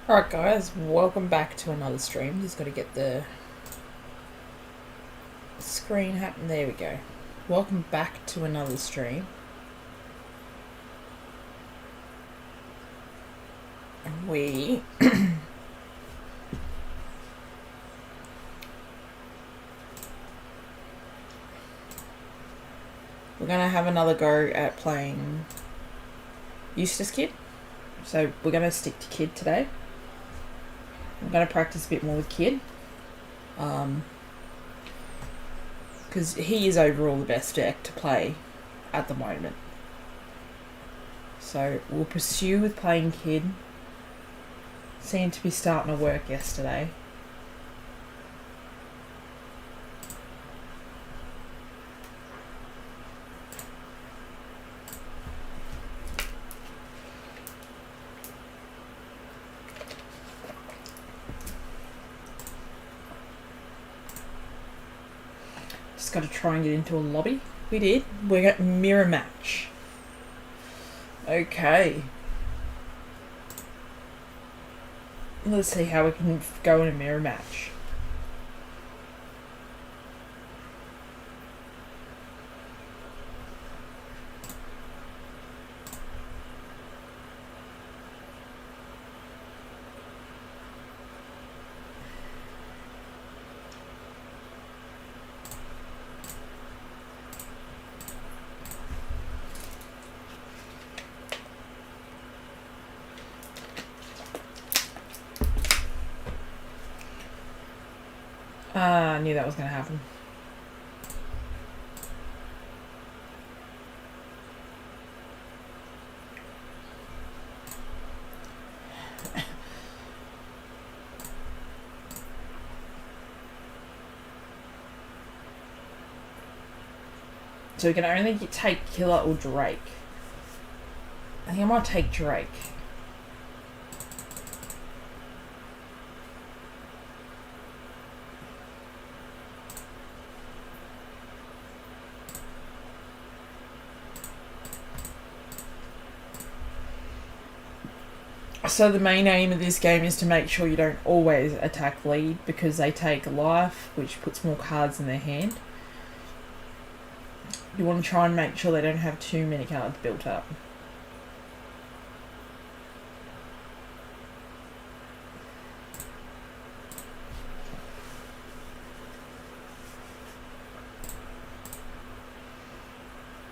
Alright guys, welcome back to another stream. Just got to get the screen happen. There we go. Welcome back to another stream. We're going to have another go at playing Eustace Kid. So we're going to stick to Kid today. I'm going to practice a bit more with Kid. Because he is overall the best deck to play at the moment. So we'll pursue with playing Kid. Seemed to be starting to work yesterday. Got to try and get into a lobby. We did. We're at mirror match. Okay. Let's see how we can go in a mirror match. I knew that was going to happen. So we can only take Killer or Drake. I think I might take Drake. So the main aim of this game is to make sure you don't always attack lead, because they take life, which puts more cards in their hand. You want to try and make sure they don't have too many cards built up.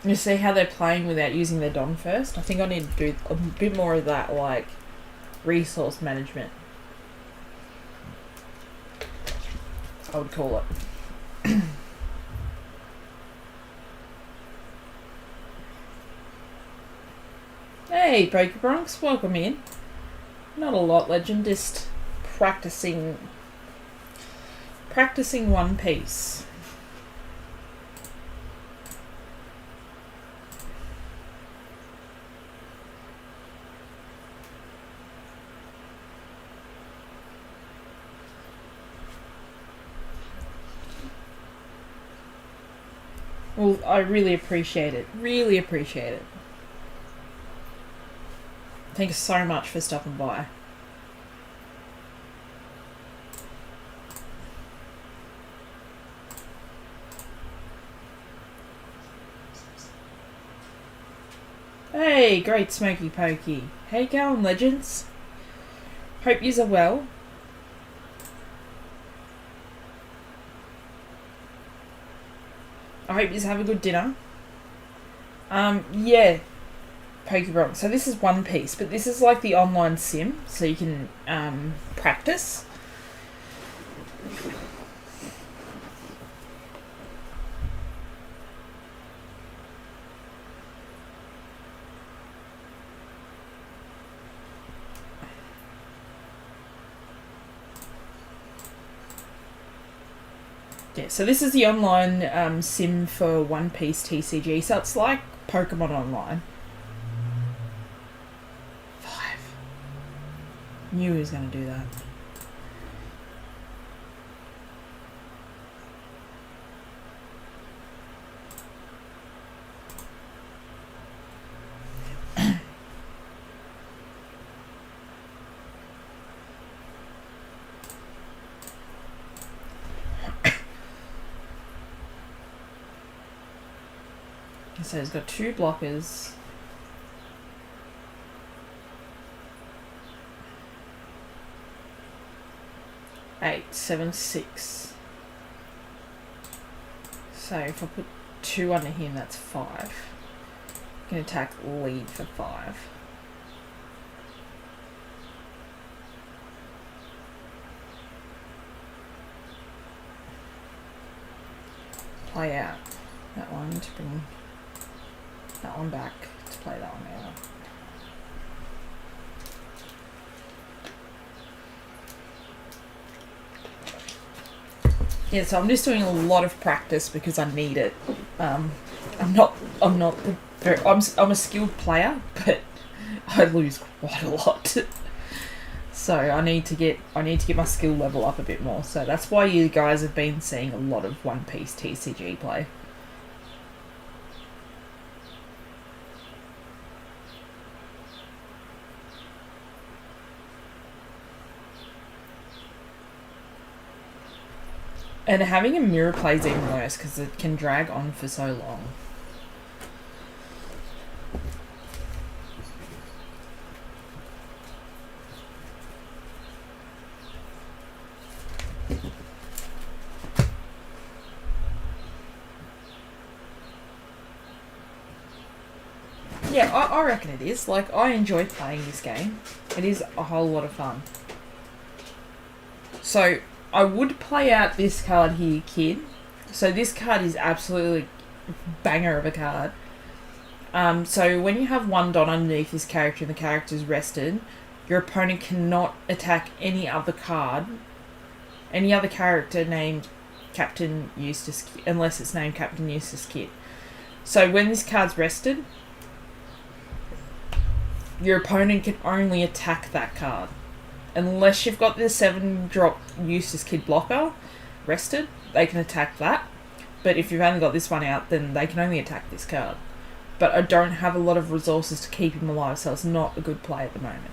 You see how they're playing without using their Don first? I think I need to do a bit more of that, like resource management, I would call it. Hey, Poker Bronx, welcome in. Not a lot, Legend, just practicing One Piece. Well, I really appreciate it. Really appreciate it. Thank you so much for stopping by. Hey, great Smoky Pokey. How you going, Legends? Hope yous are well. I hope you have a good dinner. Yeah, Pokebron. So this is One Piece, but this is like the online sim, so you can practice. Yeah, so this is the online sim for One Piece TCG. So it's like Pokemon Online. 5. Knew he was going to do that. So he's got 2 blockers. Eight, 7, 6. So if I put 2 under him, that's 5. Can attack lead for 5. Play out that one to bring that one back to play that one out. Yeah, so I'm just doing a lot of practice because I need it. I'm a skilled player, but I lose quite a lot. So I need to get my skill level up a bit more. So that's why you guys have been seeing a lot of One Piece TCG play. And having a mirror play is even worse because it can drag on for so long. Yeah, I reckon it is. Like, I enjoy playing this game. It is a whole lot of fun. So, I would play out this card here, Kid. So this card is absolutely banger of a card. So when you have 1 dot underneath this character and the character is rested, your opponent cannot attack any other character named Captain Eustace, unless it's named Captain Eustace Kid. So when this card's rested, your opponent can only attack that card. Unless you've got the 7-drop Eustace Kid blocker rested, they can attack that. But if you've only got this one out, then they can only attack this card. But I don't have a lot of resources to keep him alive, so it's not a good play at the moment.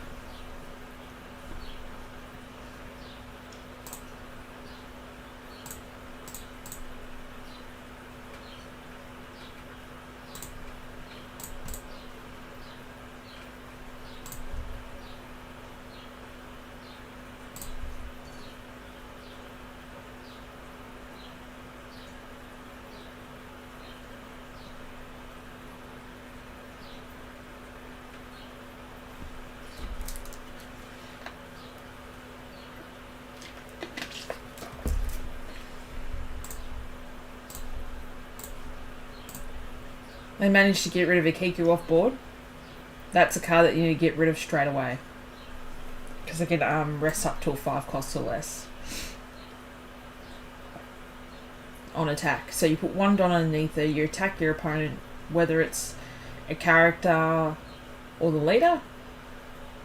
They managed to get rid of a Kiku off board. That's a card that you need to get rid of straight away. Because they can rest up till 5 costs or less. On attack. So you put 1 dot underneath it, you attack your opponent, whether it's a character or the leader.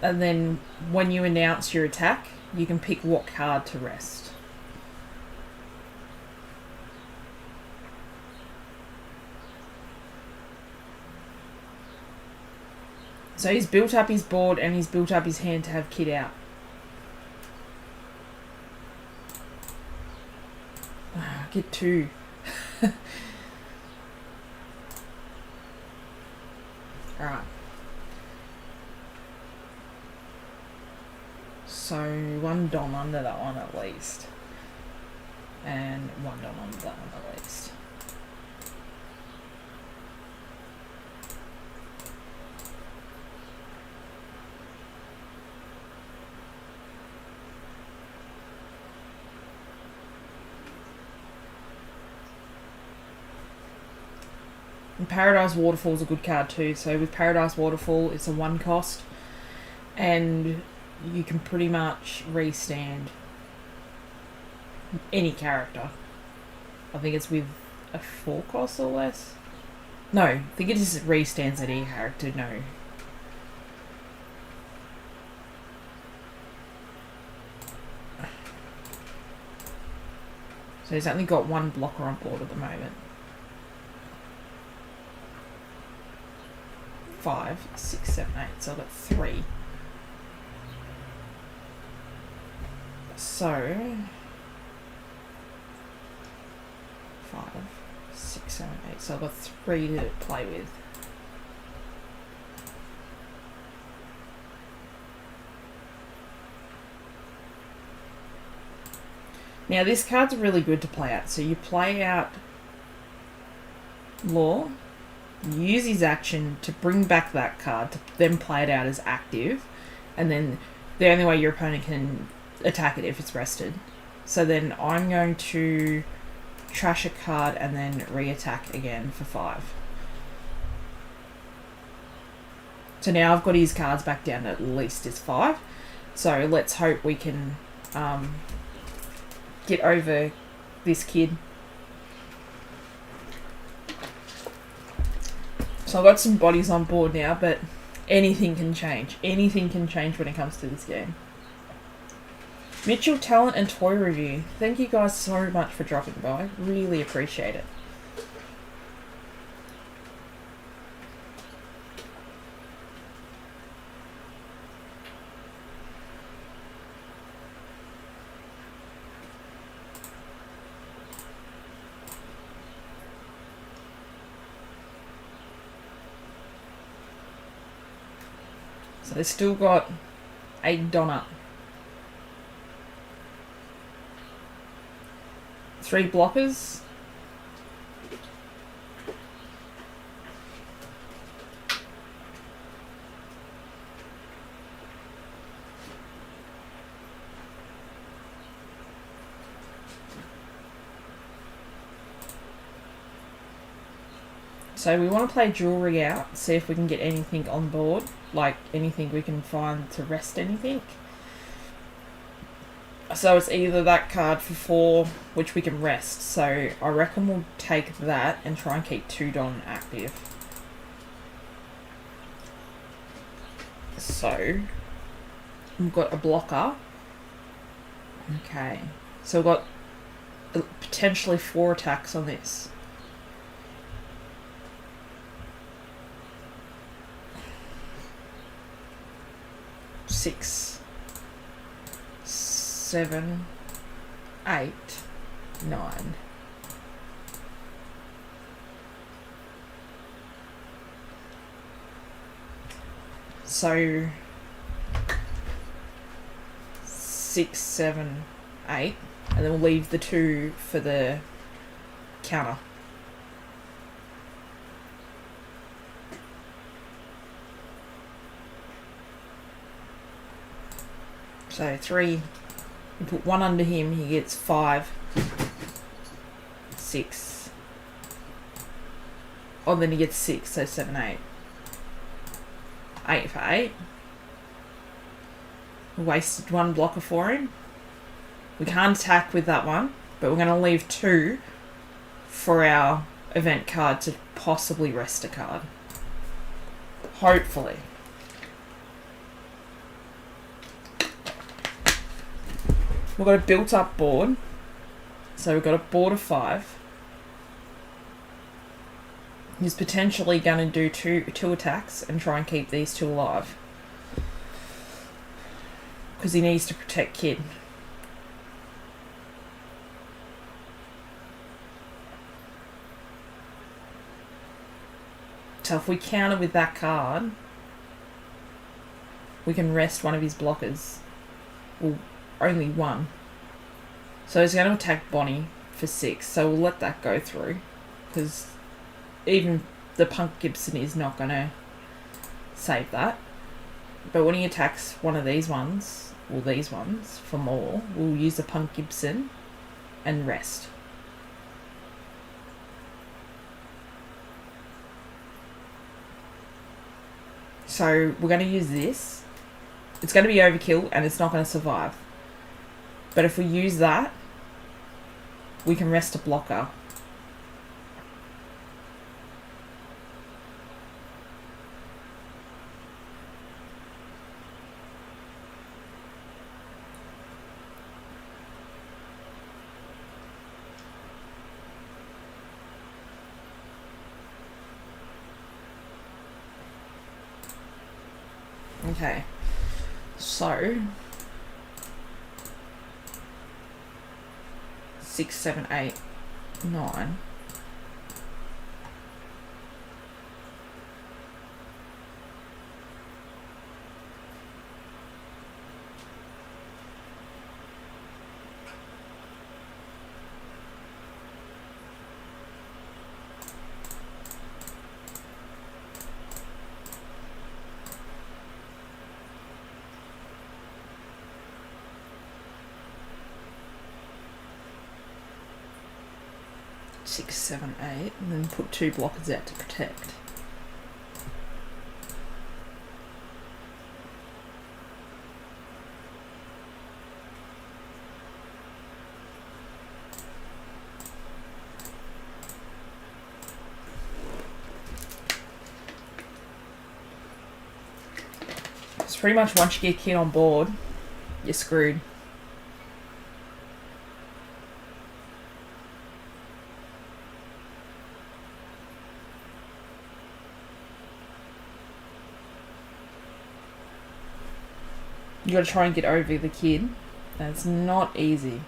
And then when you announce your attack, you can pick what card to rest. So he's built up his board and he's built up his hand to have Kid out. Get 2. Alright. So 1 dom under that one at least. And 1 dom under that one at least. And Paradise Waterfall is a good card too. So with Paradise Waterfall, it's a 1 cost. And you can pretty much restand any character. I think it's with a 4 cost or less. No, I think it just restands any character, no. So he's only got 1 blocker on board at the moment. 5, 6, 7, 8. So I've got 3. So 5, 6, 6, 7, 8. So I've got 3 to play with. Now this card's really good to play out. So you play out Law, use his action to bring back that card, to then play it out as active, and then the only way your opponent can attack it if it's rested. So then I'm going to trash a card and then re-attack again for 5. So now I've got his cards back down at least as 5. So let's hope we can get over this kid. So I've got some bodies on board now, but anything can change. Anything can change when it comes to this game. Mitchell Talent and Toy Review. Thank you guys so much for dropping by. Really appreciate it. So they've still got 8 Donna. 3 blockers. So we want to play jewelry out, see if we can get anything on board, like anything we can find to rest anything. So it's either that card for 4, which we can rest. So I reckon we'll take that and try and keep 2 Don active. So we've got a blocker. Okay. So we've got potentially 4 attacks on this. Six, 7, 8, 9. So 6, 7, 8, and then we'll leave the 2 for the counter. So 3, you put 1 under him, he gets 5, 6. Oh, then he gets 6, so 7, 8. 8 for 8. We wasted 1 blocker for him. We can't attack with that one, but we're going to leave 2 for our event card to possibly rest a card. Hopefully. We've got a built-up board. So we've got a board of 5. He's potentially going to do two attacks and try and keep these 2 alive. Because he needs to protect Kid. So if we counter with that card, we can rest one of his blockers. Well, only 1. So he's going to attack Bonnie for 6. So we'll let that go through. Because even the Punk Gibson is not going to save that. But when he attacks one of these ones, or these ones, for more, we'll use the Punk Gibson and rest. So we're going to use this. It's going to be overkill and it's not going to survive. But if we use that, we can rest a blocker. Okay, so 6, 7, 8, 9. 6, 7, 8, and then put 2 blockers out to protect. It's pretty much once you get a kid on board, you're screwed. You gotta try and get over the kid. That's not easy.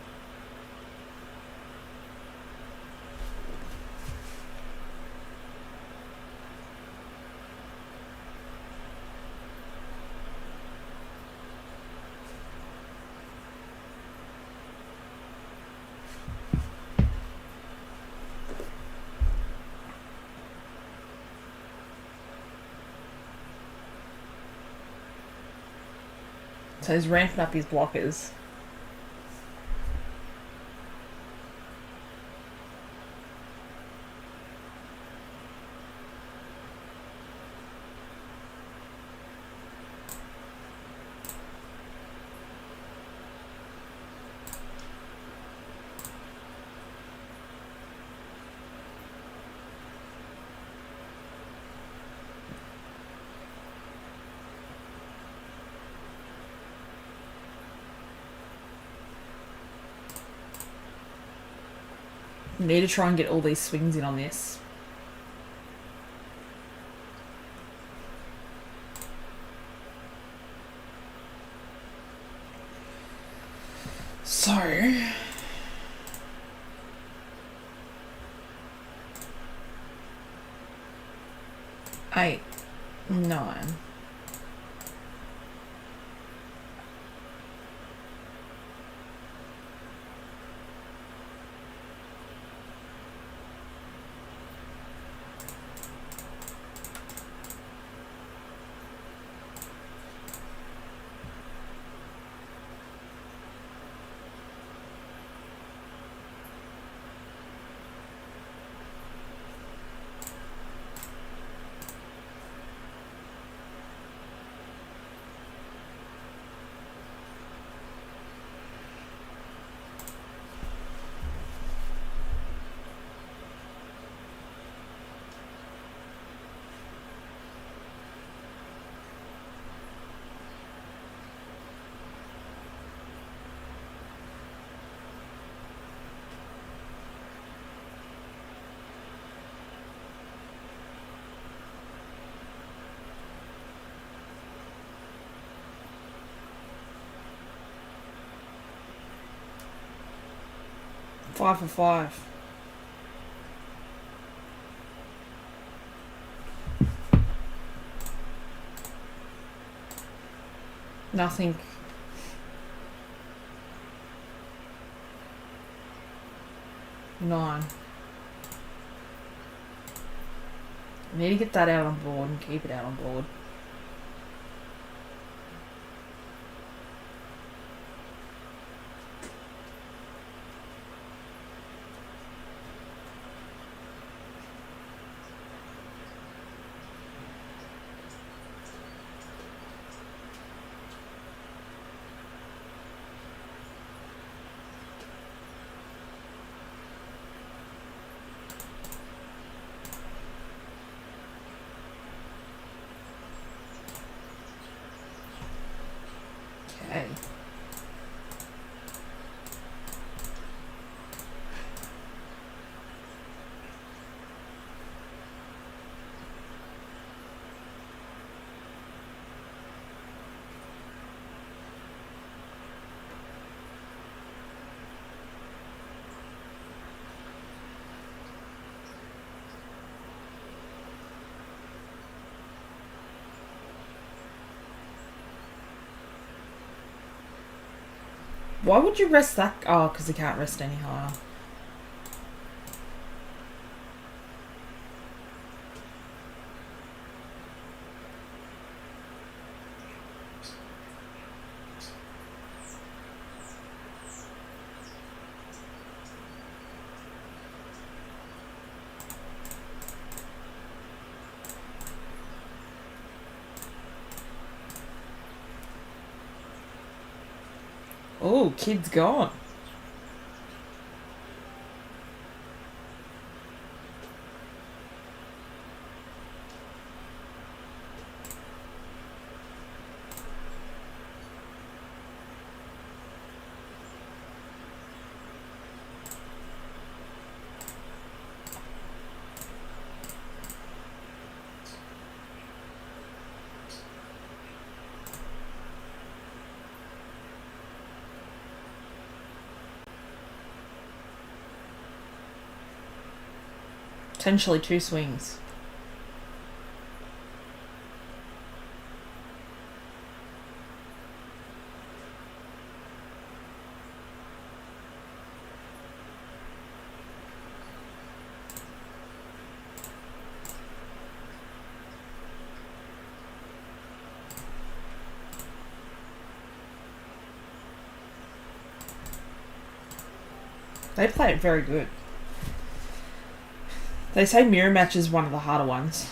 So he's ramping up his blockers. Need to try and get all these swings in on this. So 8, 9. Five for 5. Nothing. Nine. I need to get that out on board and keep it out on board. Okay. Why would you rest that? Oh, because he can't rest any higher. Oh, kid's gone. Potentially 2 swings. They play it very good. They say mirror match is one of the harder ones.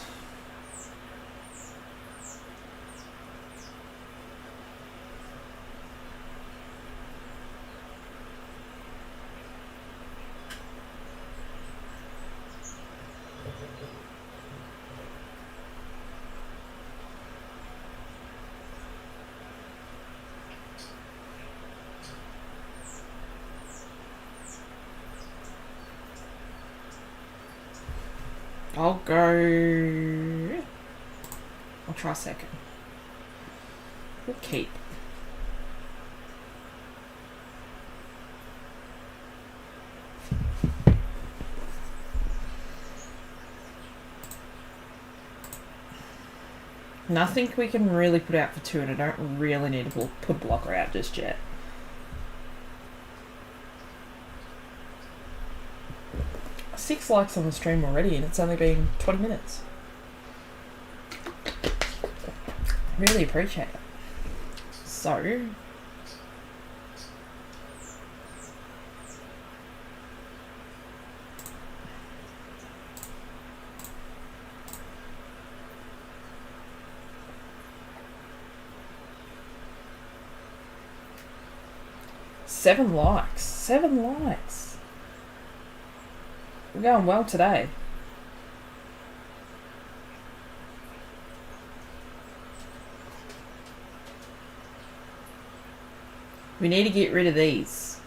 I'll go... I'll try second. We'll keep. Nothing we can really put out for 2, and I don't really need to put a blocker out just yet. Six likes on the stream already, and it's only been 20 minutes. Really appreciate it. So... Seven likes. 7 likes. We're going well today. We need to get rid of these.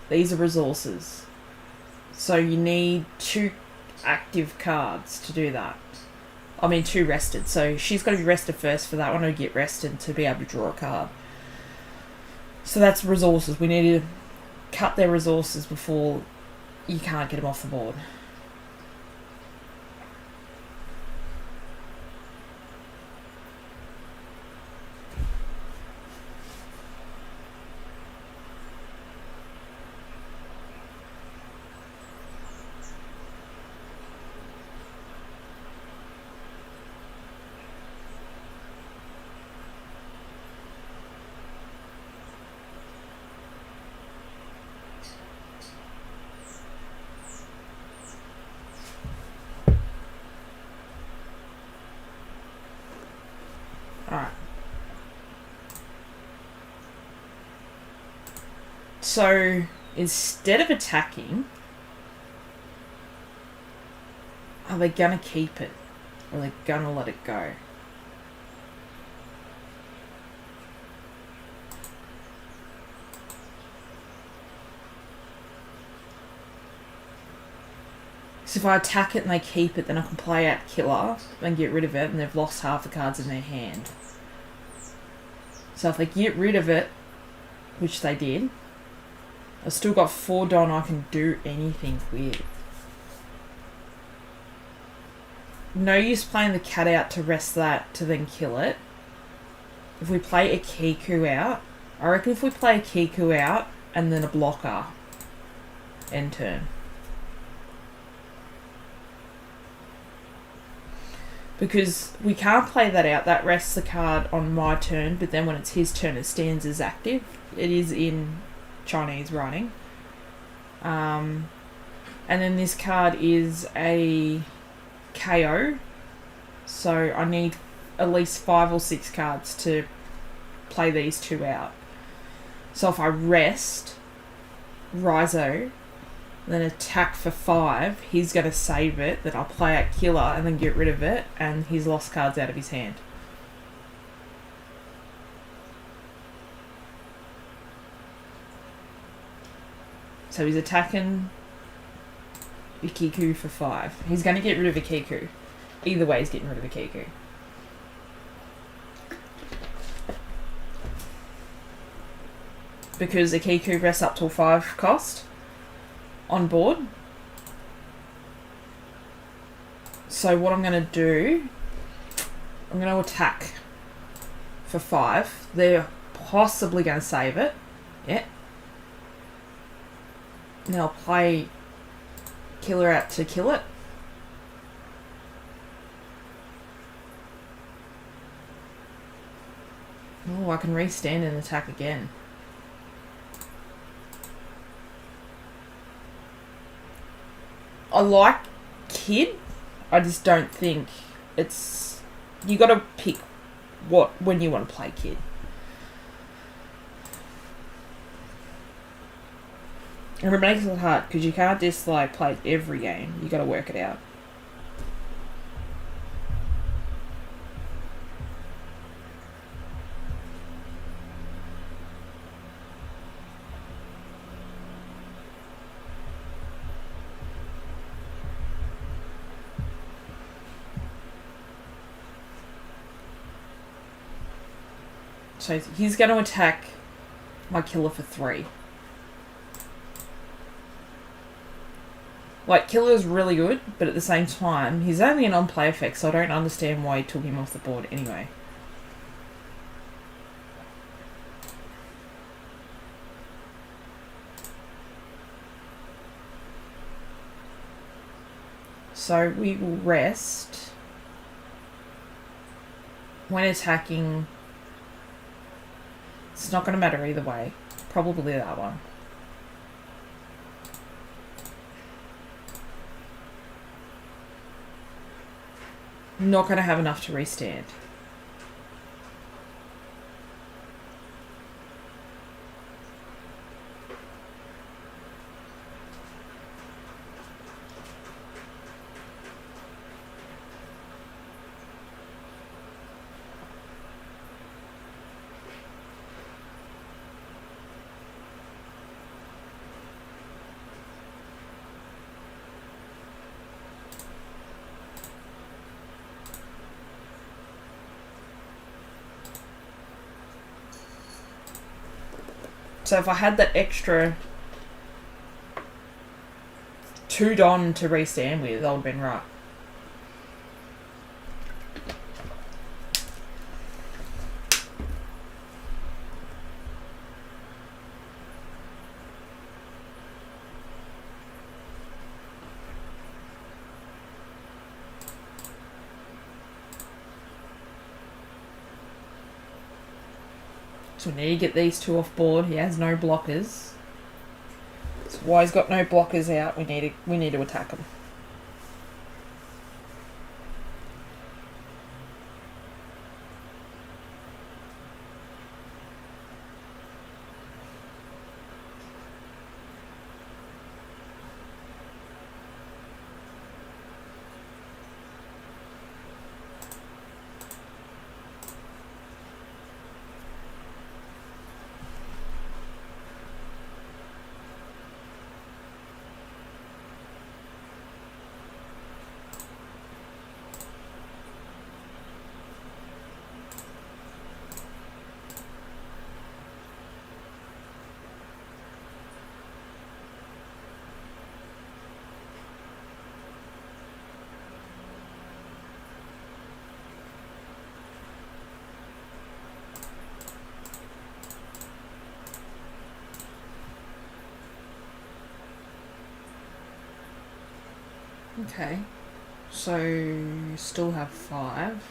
These are resources. So you need 2 active cards to do that. I mean 2 rested. So she's got to be rested first for that one to get rested to be able to draw a card. So that's resources. We need to cut their resources before you can't get them off the board. Alright. So, instead of attacking, are they gonna keep it? Or are they gonna let it go? So if I attack it and they keep it, then I can play out Killer and get rid of it, and they've lost half the cards in their hand. So if they get rid of it, which they did, I've still got 4 Don I can do anything with. No use playing the cat out to rest that to then kill it. If we play a Kiku out, I reckon if we play a Kiku out and then a blocker, end turn. Because we can't play that out. That rests the card on my turn, but then when it's his turn, it stands as active. It is in Chinese writing. And then this card is a KO. So I need at least 5 or 6 cards to play these 2 out. So if I rest Rhizo, then attack for 5, he's going to save it, then I'll play out Killer and then get rid of it, and he's lost cards out of his hand. So he's attacking Ikiku for 5. He's going to get rid of Ikiku. Either way, he's getting rid of Ikiku. Because Ikiku rests up till 5 cost on board. So what I'm going to do, I'm going to attack for 5. They're possibly going to save it. Yeah. Now I'll play Killer out to kill it. Oh, I can restand and attack again. I like Kid. I just don't think it's... You got to pick when you want to play Kid. And it makes it hard because you can't just like play every game. You got to work it out. So he's going to attack my Killer for 3. Like, Killer's really good, but at the same time, he's only an on-play effect, so I don't understand why he took him off the board anyway. So we will rest. When attacking, it's not going to matter either way. Probably that one. Not going to have enough to restand. So if I had that extra 2 Don to restand with, that would have been right. So we need to get these 2 off board. He has no blockers. So why he's got no blockers out, we need to attack him. Okay, so still have 5.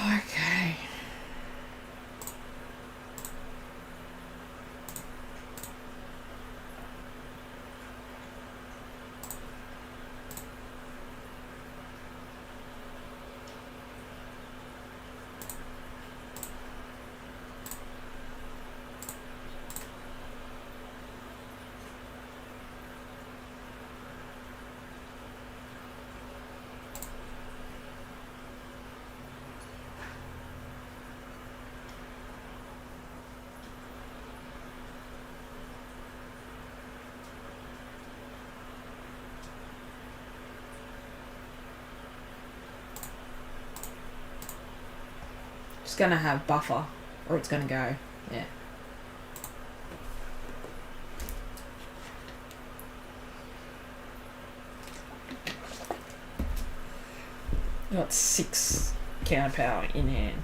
Okay. It's going to have buffer, or it's going to go. Yeah. Got 6 counter power in hand.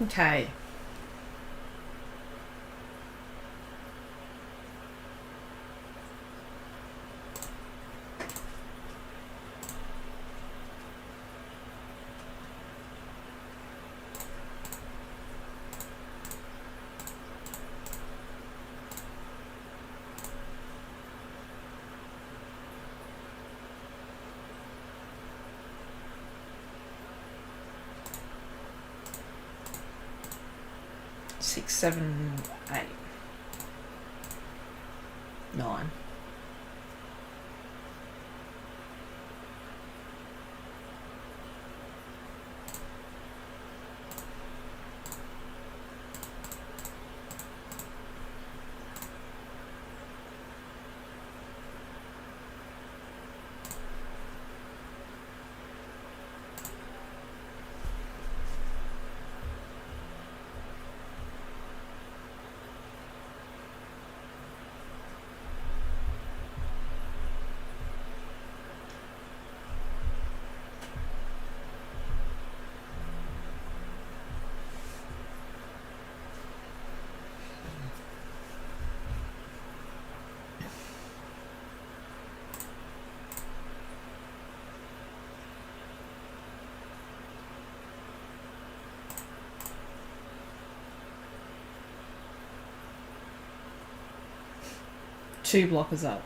Okay. Six, 7, 8, 9. Two blockers up.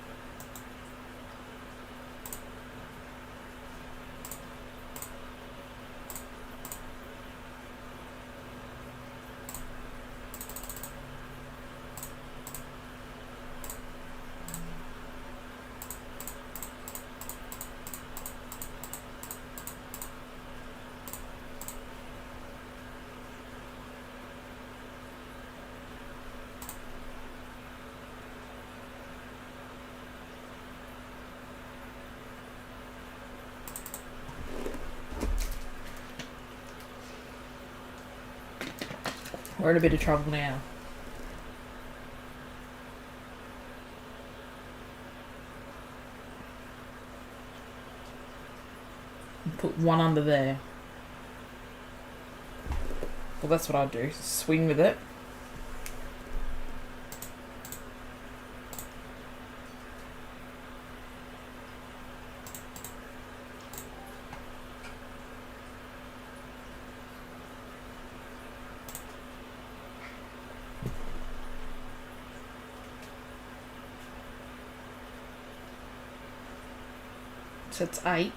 We're in a bit of trouble now. Put one under there. Well, that's what I'd do. Swing with it. So it's 8.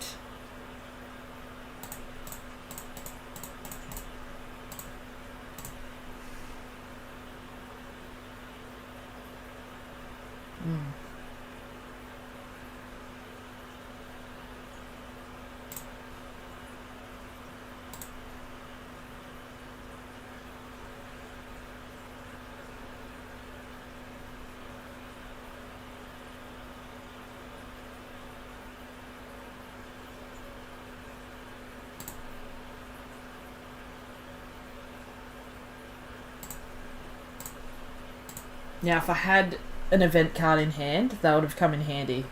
Now, if I had an event card in hand, that would have come in handy.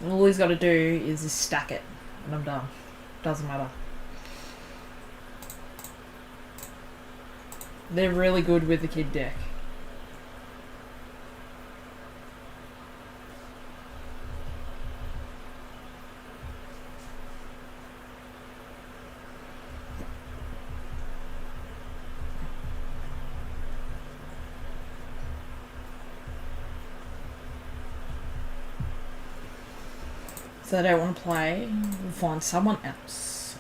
All he's got to do is just stack it, and I'm done. Doesn't matter. They're really good with the kid deck. So they don't want to play, we'll find someone else.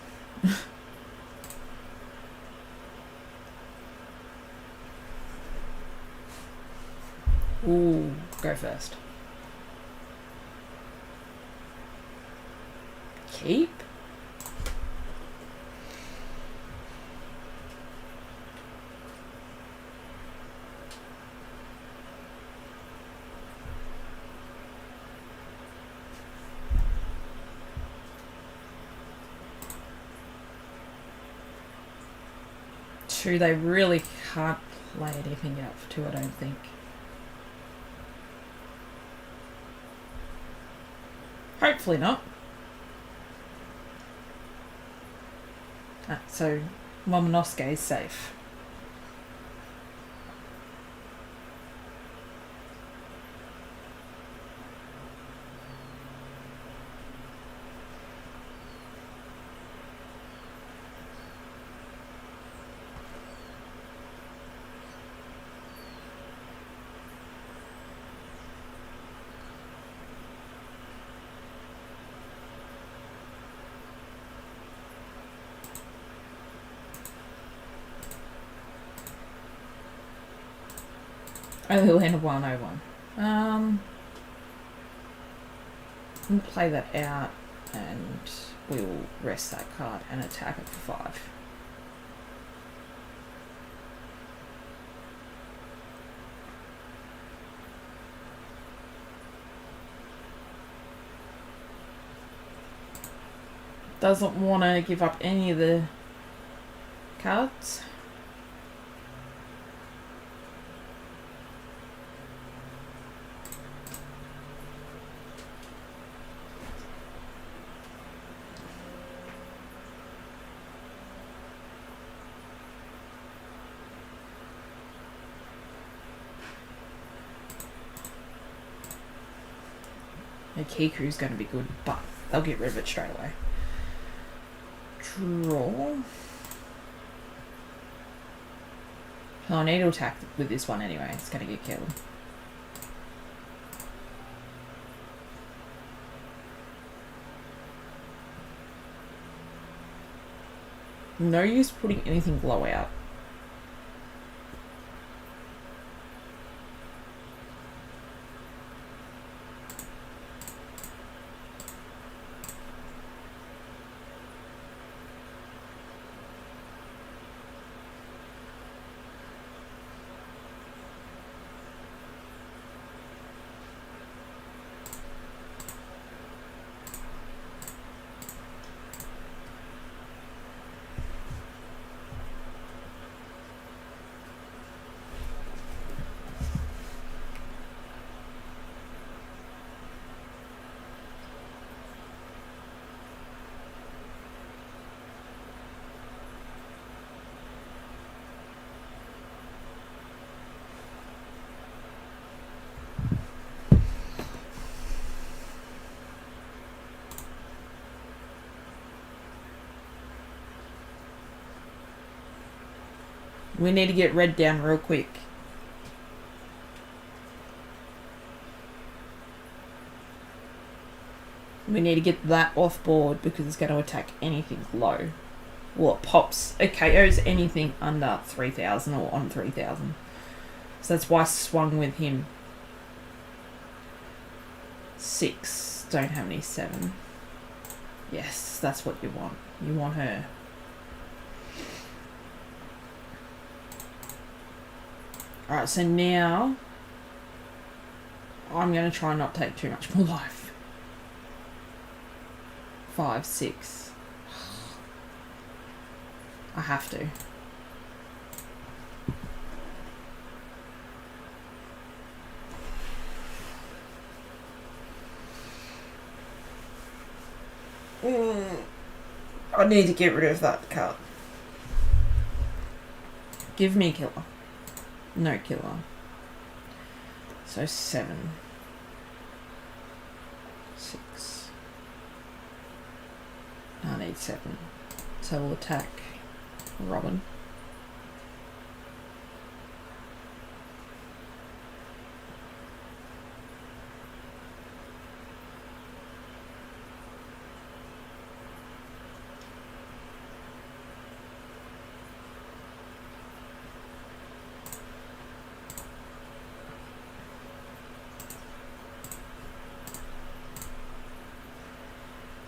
Ooh, go first. Keep? True, they really can't play anything out for 2, I don't think. Hopefully not. So Momonosuke is safe. Only land of 101. We'll play that out and we'll rest that card and attack it for 5. Doesn't want to give up any of the cards. The Kiku's going to be good, but they'll get rid of it straight away. Draw. Oh, I need to attack with this one anyway. It's going to get killed. No use putting anything low out. We need to get red down real quick. We need to get that off board because it's going to attack anything low. Well, it pops. It KOs anything under 3,000 or on 3,000. So that's why I swung with him. 6. Don't have any 7. Yes, that's what you want. You want her. Alright, so now I'm going to try and not take too much more life. 5, 6. I have to. I need to get rid of that card. Give me killer. No killer. So 7. 6. I need 7. So we'll attack Robin.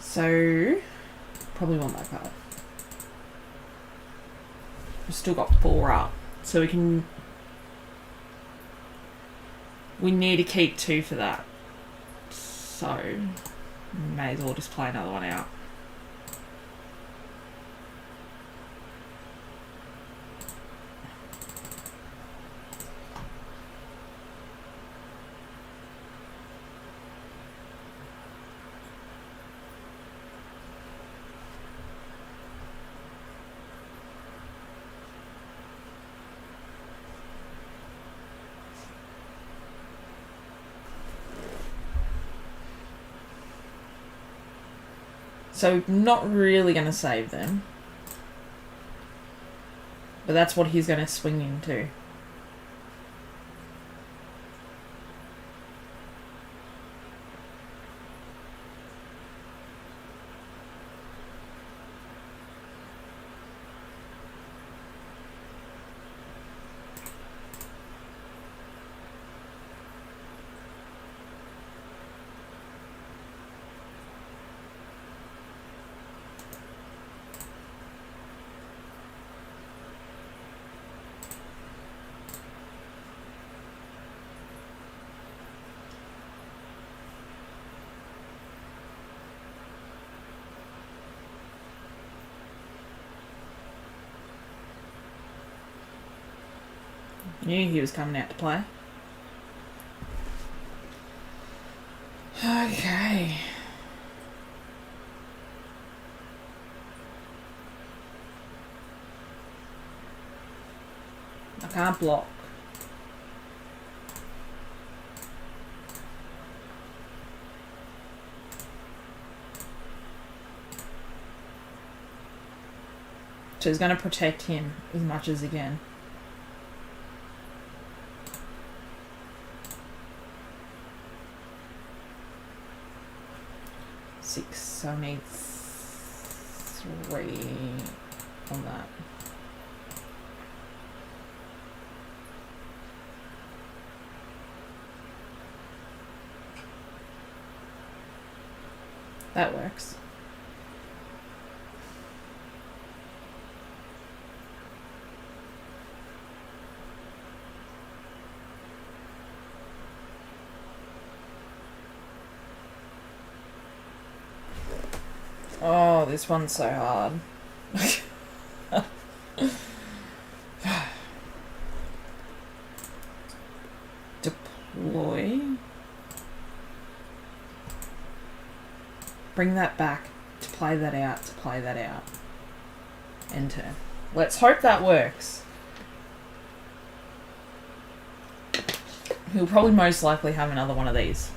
So, probably want that card. We've still got 4 up. So we need to keep 2 for that. So, may as well just play another one out. So, not really going to save them. But that's what he's going to swing into. Knew he was coming out to play. Okay. I can't block. So he's going to protect him as much as he can. So I need 3 on that. That works. Oh, this one's so hard. Deploy. Bring that back to play that out, to play that out. Enter. Let's hope that works. He'll probably most likely have another one of these.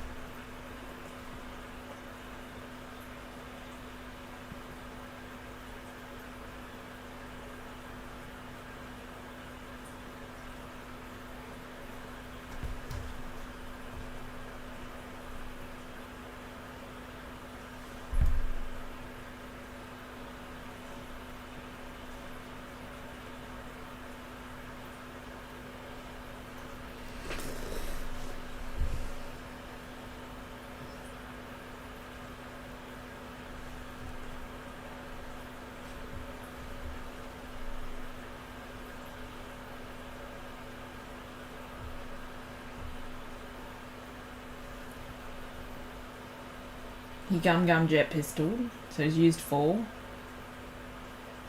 He Gum Jet pistol. So he's used 4.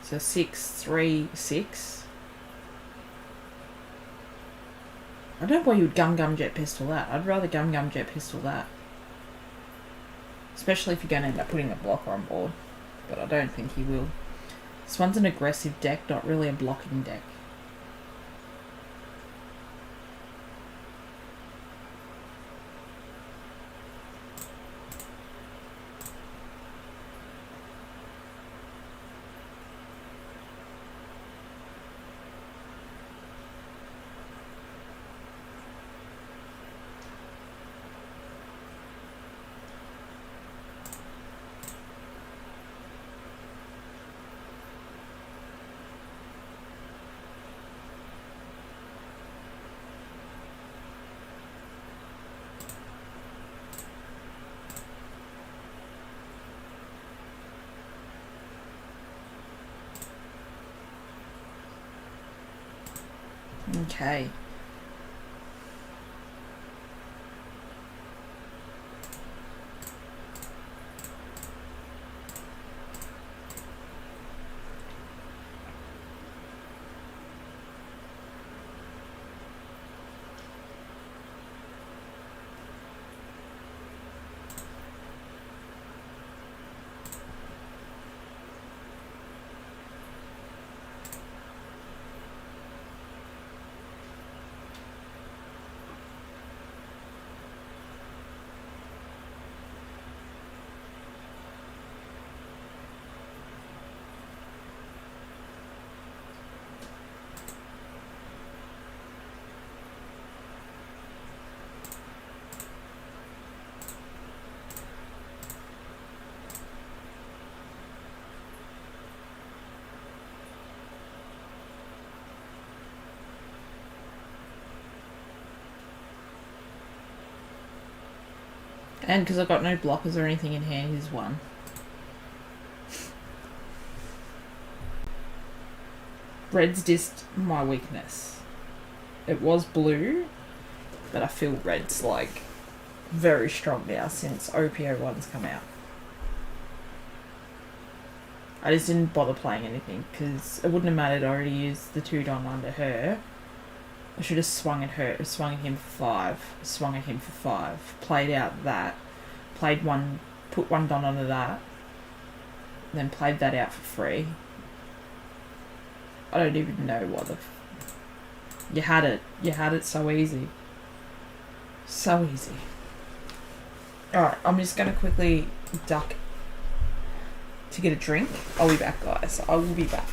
So 6, 3, 6. I don't know why you would Gum Jet pistol that. I'd rather Gum Jet pistol that. Especially if you're going to end up putting a blocker on board. But I don't think he will. This one's an aggressive deck, not really a blocking deck. Okay. And because I've got no blockers or anything in hand, he's 1. Red's just my weakness. It was blue, but I feel red's like very strong now since OPO1's come out. I just didn't bother playing anything because it wouldn't have mattered. I already used the 2 Don under her. I should have swung at her, swung at him for 5, swung at him for 5, played out that, played 1, put 1 Don onto that, then played that out for free. I don't even know what the... You had it so easy. So easy. Alright, I'm just going to quickly duck to get a drink. I'll be back, guys. I will be back.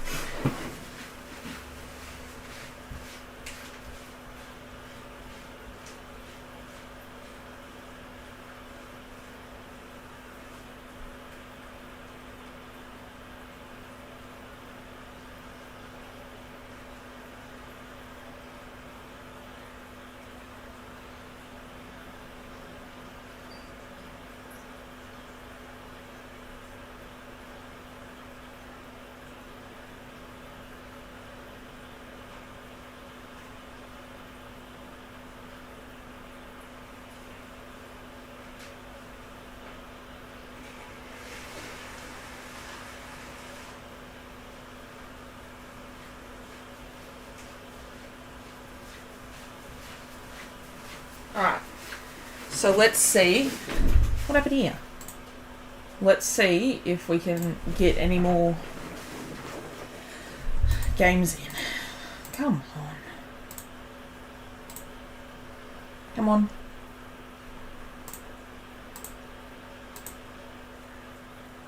Alright, so let's see. What happened here? Let's see if we can get any more games in. Come on. Come on.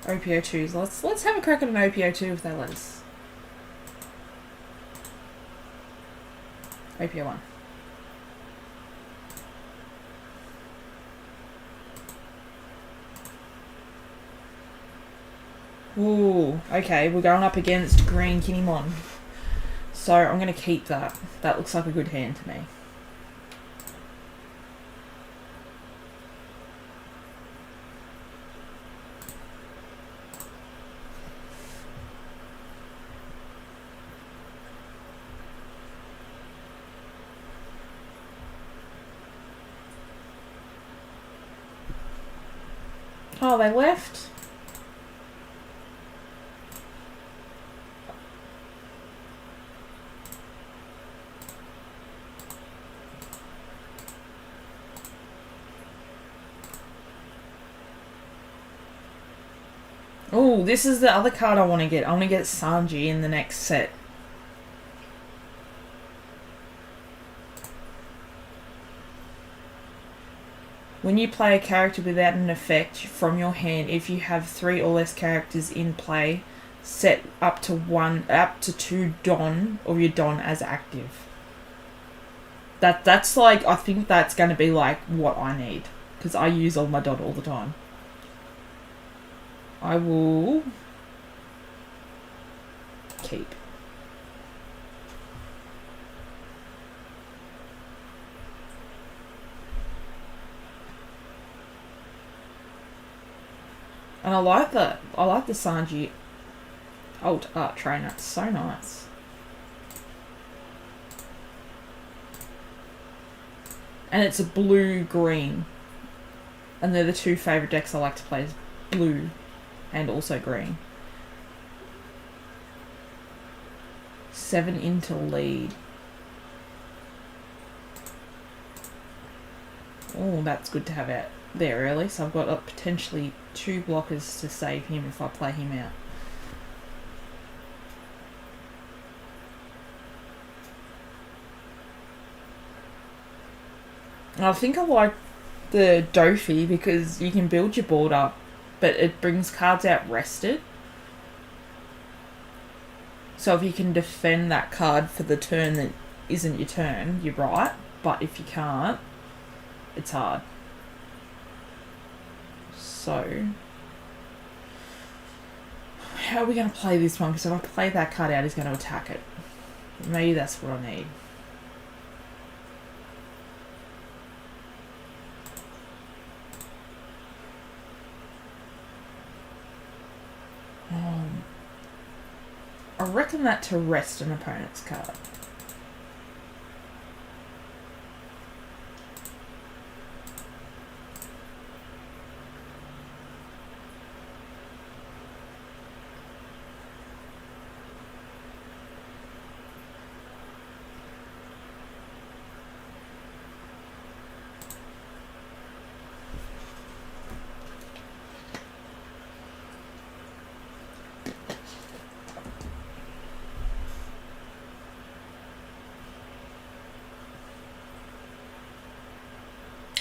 OPO2s. Let's have a crack at an OPO2 if they let us. OPO1. Ooh, okay, we're going up against Green Kinemon. So I'm going to keep that. That looks like a good hand to me. Oh, they left? Oh, this is the other card I want to get. I want to get Sanji in the next set. When you play a character without an effect from your hand, if you have 3 or less characters in play, set up to 2 Don or your Don as active. That's like, I think that's going to be like what I need, because I use all my Don all the time. I will keep. And I like the Sanji alt art trainer. It's so nice. And it's a blue-green. And they're the 2 favourite decks I like to play, is blue and also green. 7 into lead. Oh, that's good to have out there early. So I've got potentially 2 blockers to save him if I play him out. I think I like the Dofi because you can build your board up, but it brings cards out rested. So if you can defend that card for the turn that isn't your turn, you're right. But if you can't, it's hard. So, how are we going to play this one? Because if I play that card out, he's going to attack it. Maybe that's what I need. I reckon that to rest an opponent's card.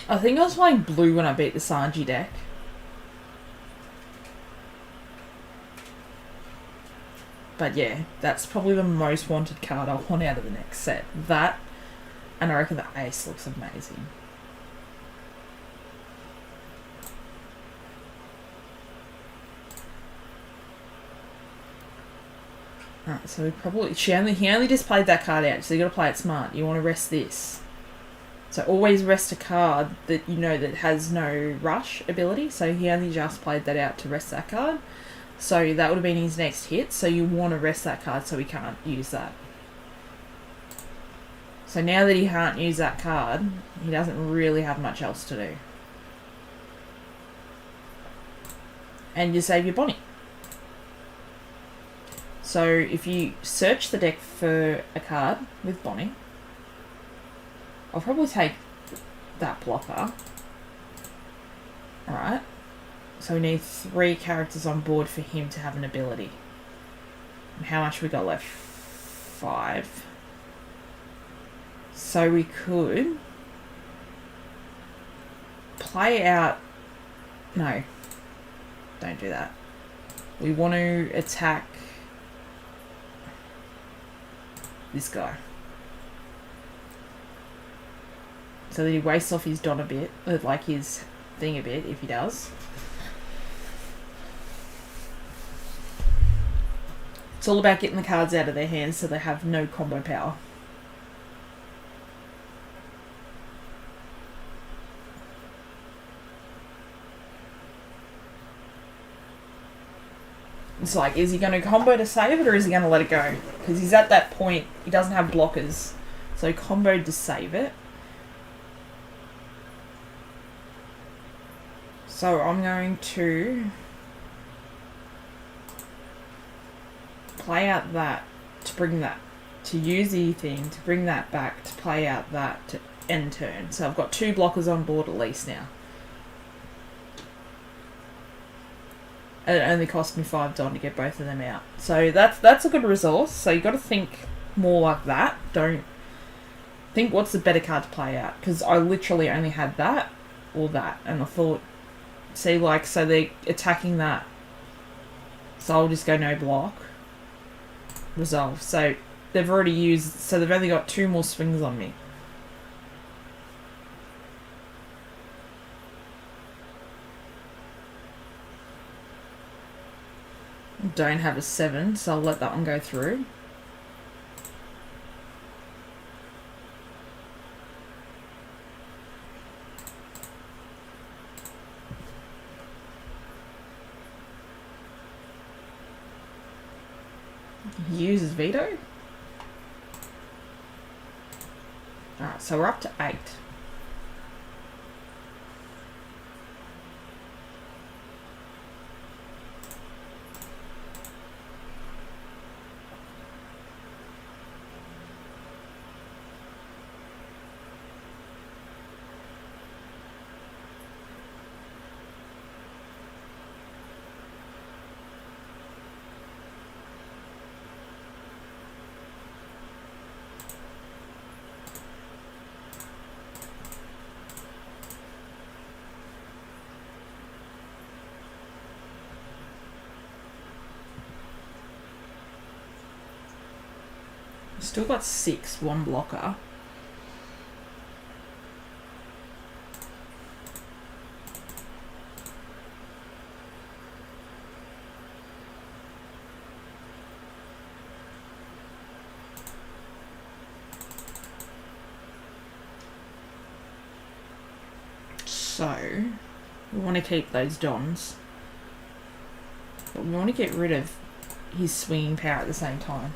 I think I was playing blue when I beat the Sanji deck. But yeah, that's probably the most wanted card I want out of the next set. That, and I reckon the ace looks amazing. Alright, so we probably... he only just played that card out, so you got to play it smart. You want to rest this. So always rest a card that you know that has no rush ability. So he only just played that out to rest that card. So that would have been his next hit. So you want to rest that card so he can't use that. So now that he can't use that card, he doesn't really have much else to do. And you save your Bonnie. So if you search the deck for a card with Bonnie, I'll probably take that blocker. Alright. So we need 3 characters on board for him to have an ability. And how much we got left? 5. So we could play out... No. Don't do that. We want to attack this guy. So that he wastes off his Don a bit, like his thing a bit, if he does. It's all about getting the cards out of their hands so they have no combo power. It's like, is he going to combo to save it or is he going to let it go? Because he's at that point, he doesn't have blockers. So combo to save it. So I'm going to play out that to bring that, to use the thing to bring that back to play out that to end turn. So I've got 2 blockers on board at least now. And it only cost me 5 Don to get both of them out. So that's a good resource. So you got to think more like that. Don't think what's the better card to play out. Because I literally only had that or that. And I thought, see, like, so they're attacking that. So I'll just go no block. Resolve. So they've already used, so they've only got 2 more swings on me. Don't have a 7, so I'll let that one go through. Uses veto. Alright, so we're up to 8. Still got 6, 1 blocker. So, we want to keep those Dons. But we want to get rid of his swinging power at the same time.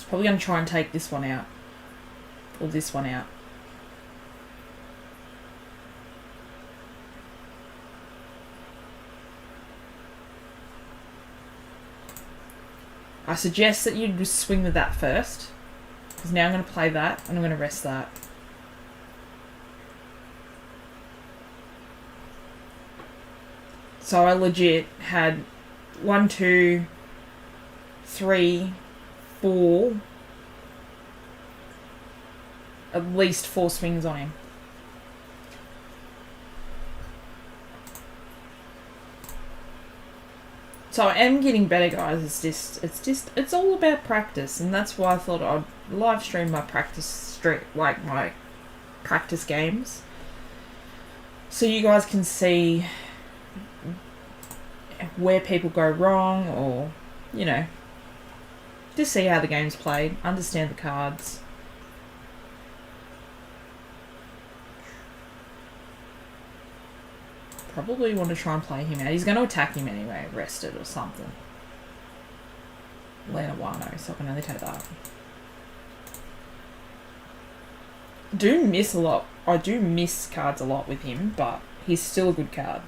Probably going to try and take this one out. Or this one out. I suggest that you just swing with that first. Because now I'm going to play that and I'm going to rest that. So I legit had 1, 2, 3, 4, at least 4 swings on him. So I am getting better, guys. It's all about practice, and that's why I thought I'd live stream my my practice games, so you guys can see where people go wrong, or just see how the game's played, understand the cards. Probably want to try and play him out. He's going to attack him anyway, rested or something. Lena Wano, so I can only take that. Do miss a lot. I do miss cards a lot with him, but he's still a good card.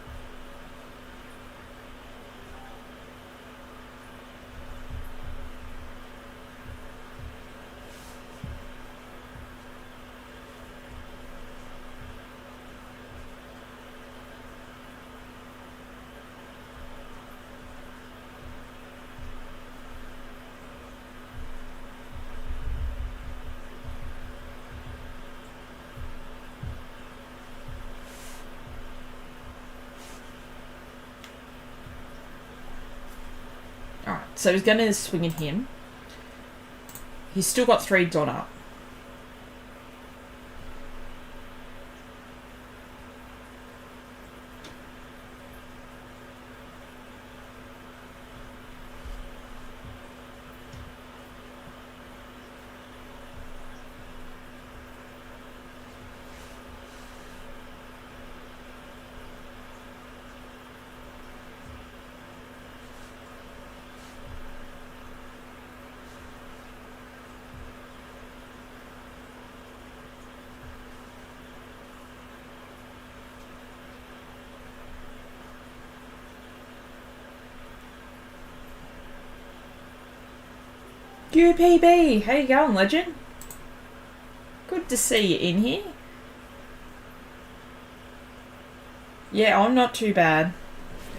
So he's going to swing at him. He's still got 3 Don up. UPB, how you going, legend? Good to see you in here. Yeah, I'm not too bad.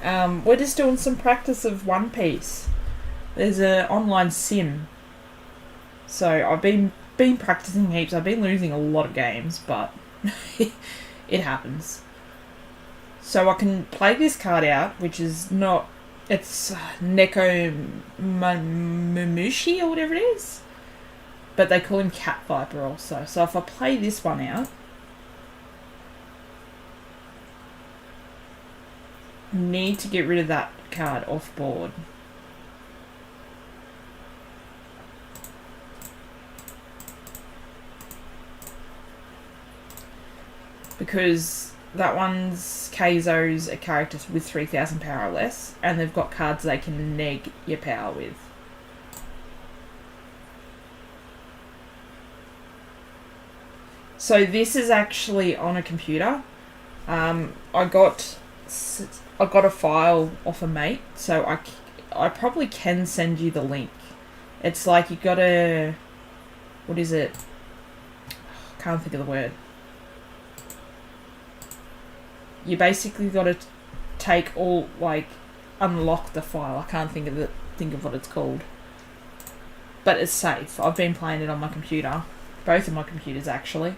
We're just doing some practice of One Piece. There's an online sim. So I've been practicing heaps. I've been losing a lot of games, but it happens. So I can play this card out, which is not... It's Neko Mumushi or whatever it is. But they call him Cat Viper also. So if I play this one out... Need to get rid of that card off board. Because that one's Keizo's a character with 3,000 power or less, and they've got cards they can neg your power with. So this is actually on a computer. I got a file off a mate, so I probably can send you the link. It's like you gotta... What is it? Can't think of the word. You basically gotta take all, like, unlock the file. I can't think of what it's called. But it's safe. I've been playing it on my computer. Both of my computers, actually.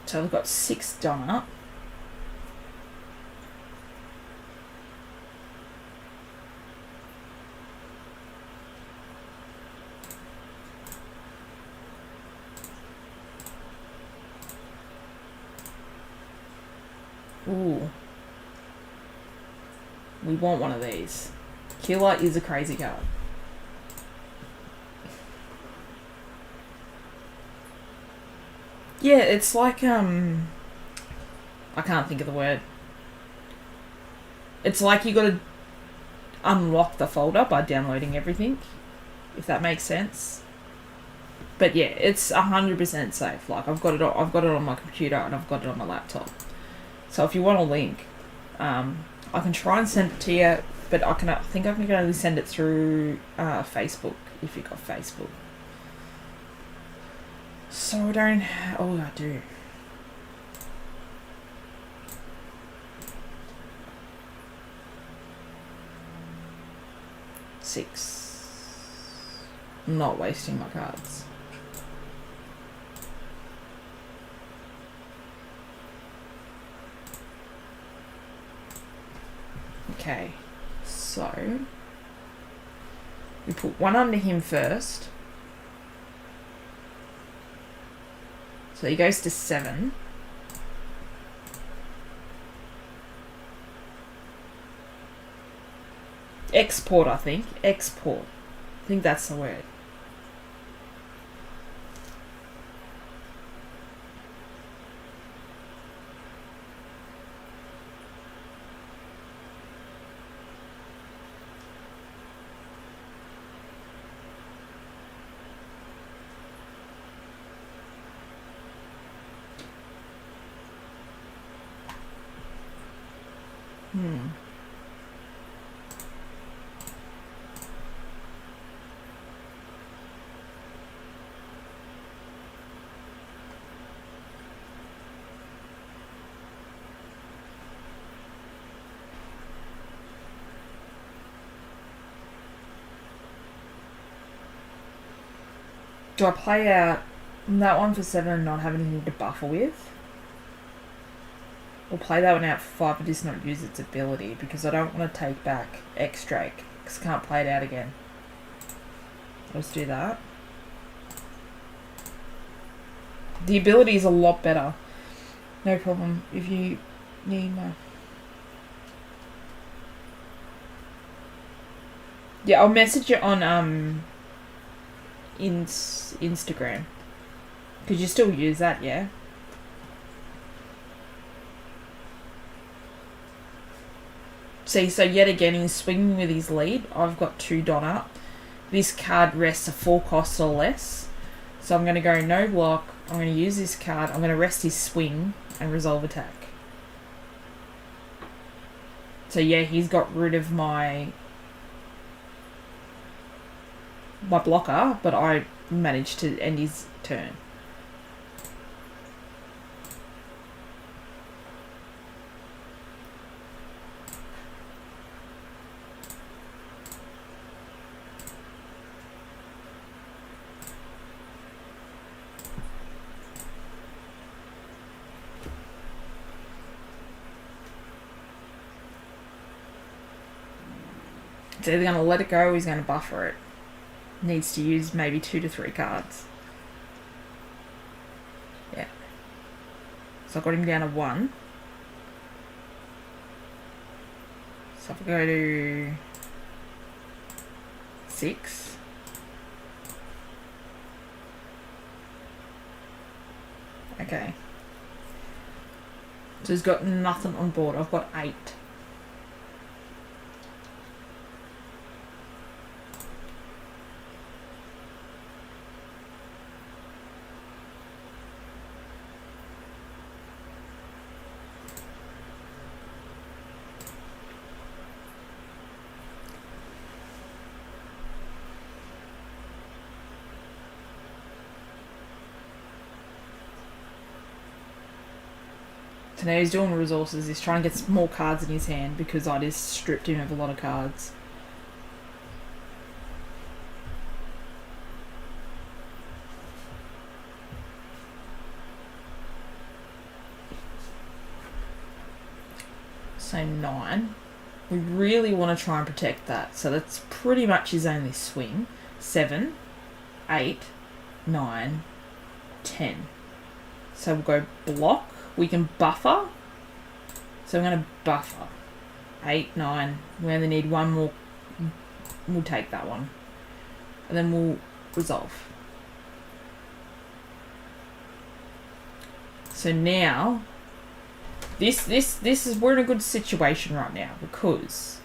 So we've got 6 done up. Ooh. We want one of these. Killer is a crazy card. Yeah, it's like, I can't think of the word. It's like you gotta unlock the folder by downloading everything, if that makes sense. But yeah, it's 100% safe. Like, I've got it on my computer and I've got it on my laptop. So if you want a link, I can try and send it to you, but I think I can only send it through Facebook, if you've got Facebook. So I don't... Oh, I do. Six. I'm not wasting my cards. Okay. So... we put one under him first. So he goes to 7. Export, I think. Export. I think that's the word. Do I play out that one for 7 and not have anything to buffer with? Or play that one out for 5 and just not use its ability, because I don't want to take back X-Drake, because I can't play it out again. Let's do that. The ability is a lot better. No problem. If you need my... Yeah, I'll message you on Instagram. Could you still use that, yeah? See, so yet again, he's swinging with his lead. I've got 2 Don up. This card rests a 4 cost or less. So I'm going to go no block. I'm going to use this card. I'm going to rest his swing and resolve attack. So yeah, he's got rid of my blocker, but I managed to end his turn. It's either going to let it go or he's going to buffer it. Needs to use maybe 2 to 3 cards. Yeah. So I've got him down to 1. So if I go to 6. Okay. So he's got nothing on board. I've got 8. So now he's doing resources. He's trying to get more cards in his hand because I just stripped him of a lot of cards. So 9. We really want to try and protect that. So that's pretty much his only swing. 7, 8, 9, 10. So we'll go block. We can buffer. So I'm going to buffer. 8, 9. We only need 1 more. We'll take that one. And then we'll resolve. So now, this is, we're in a good situation right now because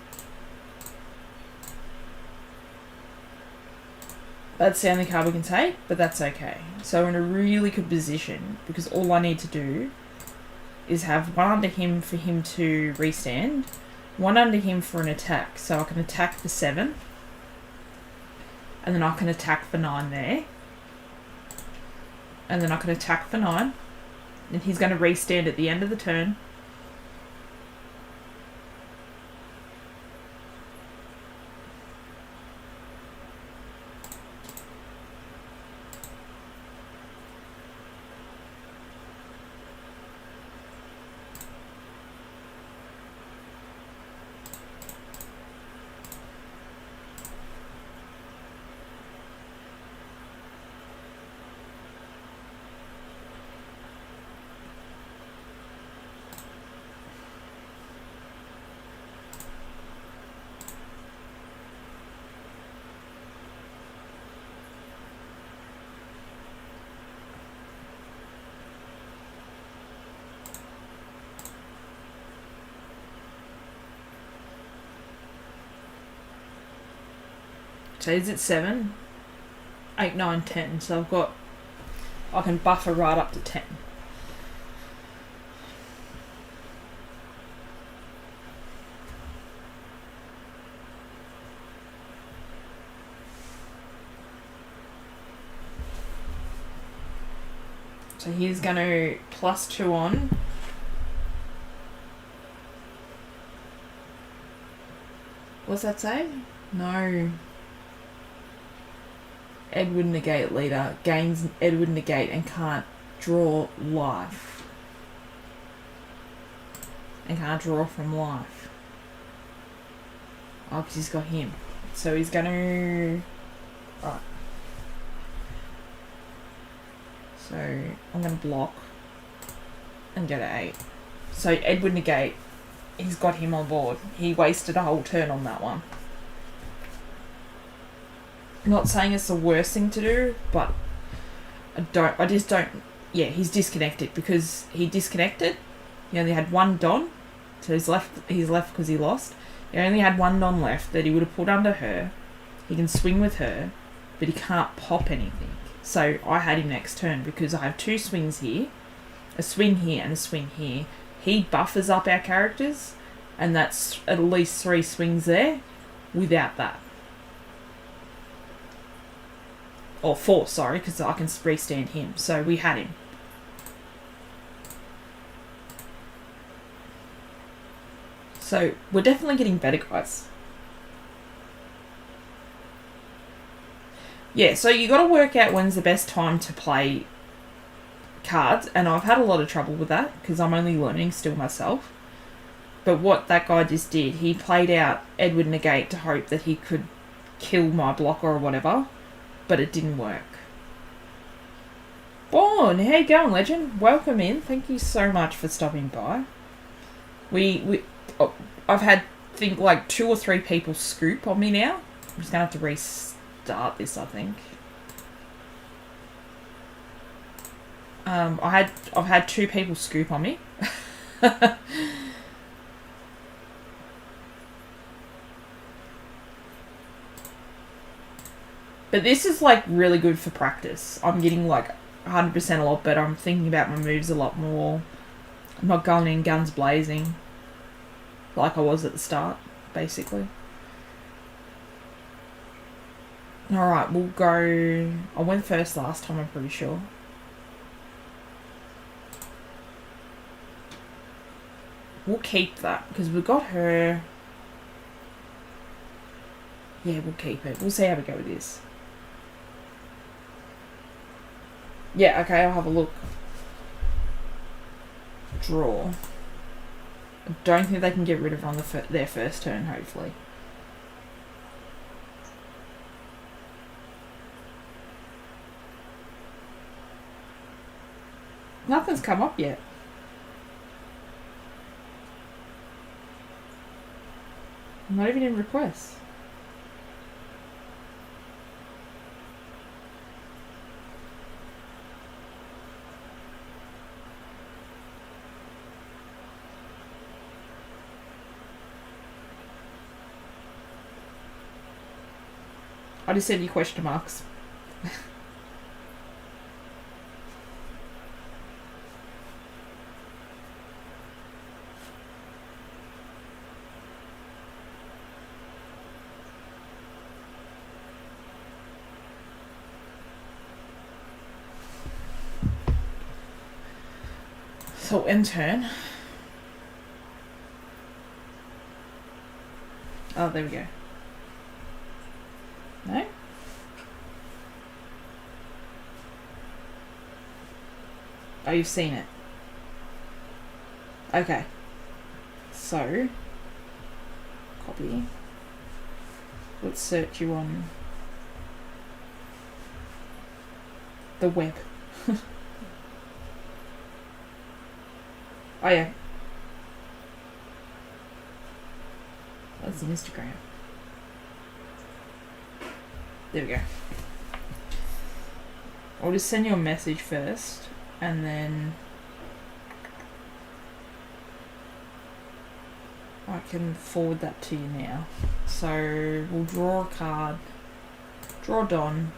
that's the only card we can take, but that's okay. So we're in a really good position because all I need to do is have 1 under him for him to restand, 1 under him for an attack. So I can attack for 7, and then I can attack for 9 there, and then I can attack for 9, and he's going to restand at the end of the turn. So he's at 7, 8, 9, 10. So I can buffer right up to 10. So he's going to +2 on. What's that say? No. Edward negate leader gains Edward negate and can't draw life. And can't draw from life. Oh, because he's got him. So he's going to... Right. So I'm going to block and go to 8. So Edward negate, he's got him on board. He wasted a whole turn on that one. I'm not saying it's the worst thing to do, but I just don't, yeah, he's disconnected because he disconnected. He only had 1 Don So he's left because he lost. He only had one non left that he would have put under her. He can swing with her, but he can't pop anything. So I had him next turn because I have 2 swings here, a swing here and a swing here. He buffers up our characters, and that's at least 3 swings there without that. Or 4, sorry, because I can restand him. So we had him. So we're definitely getting better, guys. Yeah, so you got to work out when's the best time to play cards, and I've had a lot of trouble with that because I'm only learning still myself. But what that guy just did, he played out Edward Negate to hope that he could kill my blocker or whatever, but it didn't work. Born, how you going, legend? Welcome in. Thank you so much for stopping by. I've had like 2 or 3 people scoop on me now. I'm just gonna have to restart this, I think. I've had 2 people scoop on me. But this is like really good for practice. I'm getting like 100% a lot better. I'm thinking about my moves a lot more. I'm not going in guns blazing like I was at the start, basically. Alright, we'll go... I went first last time, I'm pretty sure. We'll keep that, because we've got her... Yeah, we'll keep it. We'll see how we go with this. Yeah, okay, I'll have a look. Draw. I don't think they can get rid of her on their first turn, hopefully. Nothing's come up yet. I'm not even in requests. I just sent you question marks. So end turn. Oh, there we go. No? Oh, you've seen it. Okay. So, copy. Let's search you on the web. Oh yeah. That's an Instagram. There we go. I'll just send you a message first, and then I can forward that to you now. So we'll draw a card, draw Don,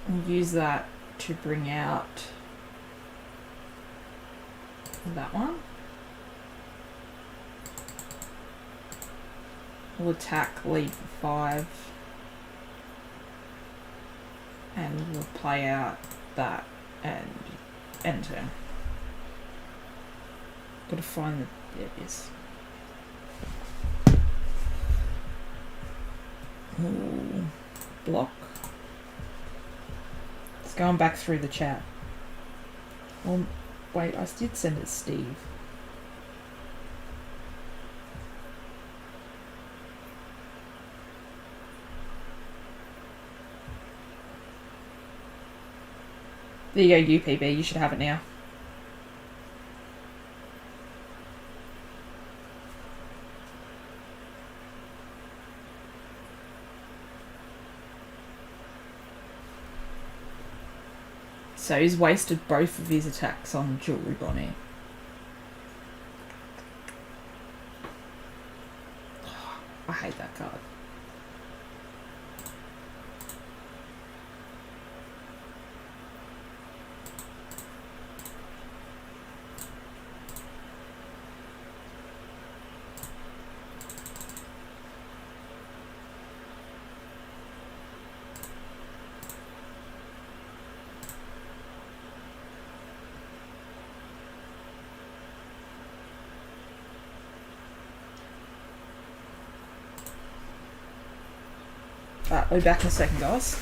and use that to bring out that one. We'll attack, lead for 5, and we'll play out that and end turn. Gotta find the... There it is. Ooh, block. It's going back through the chat. Well, wait, I did send it to Steve. There you go, UPB. You should have it now. So he's wasted both of his attacks on Jewelry Bonnie. I hate that card. Right, we'll be back in a second, guys.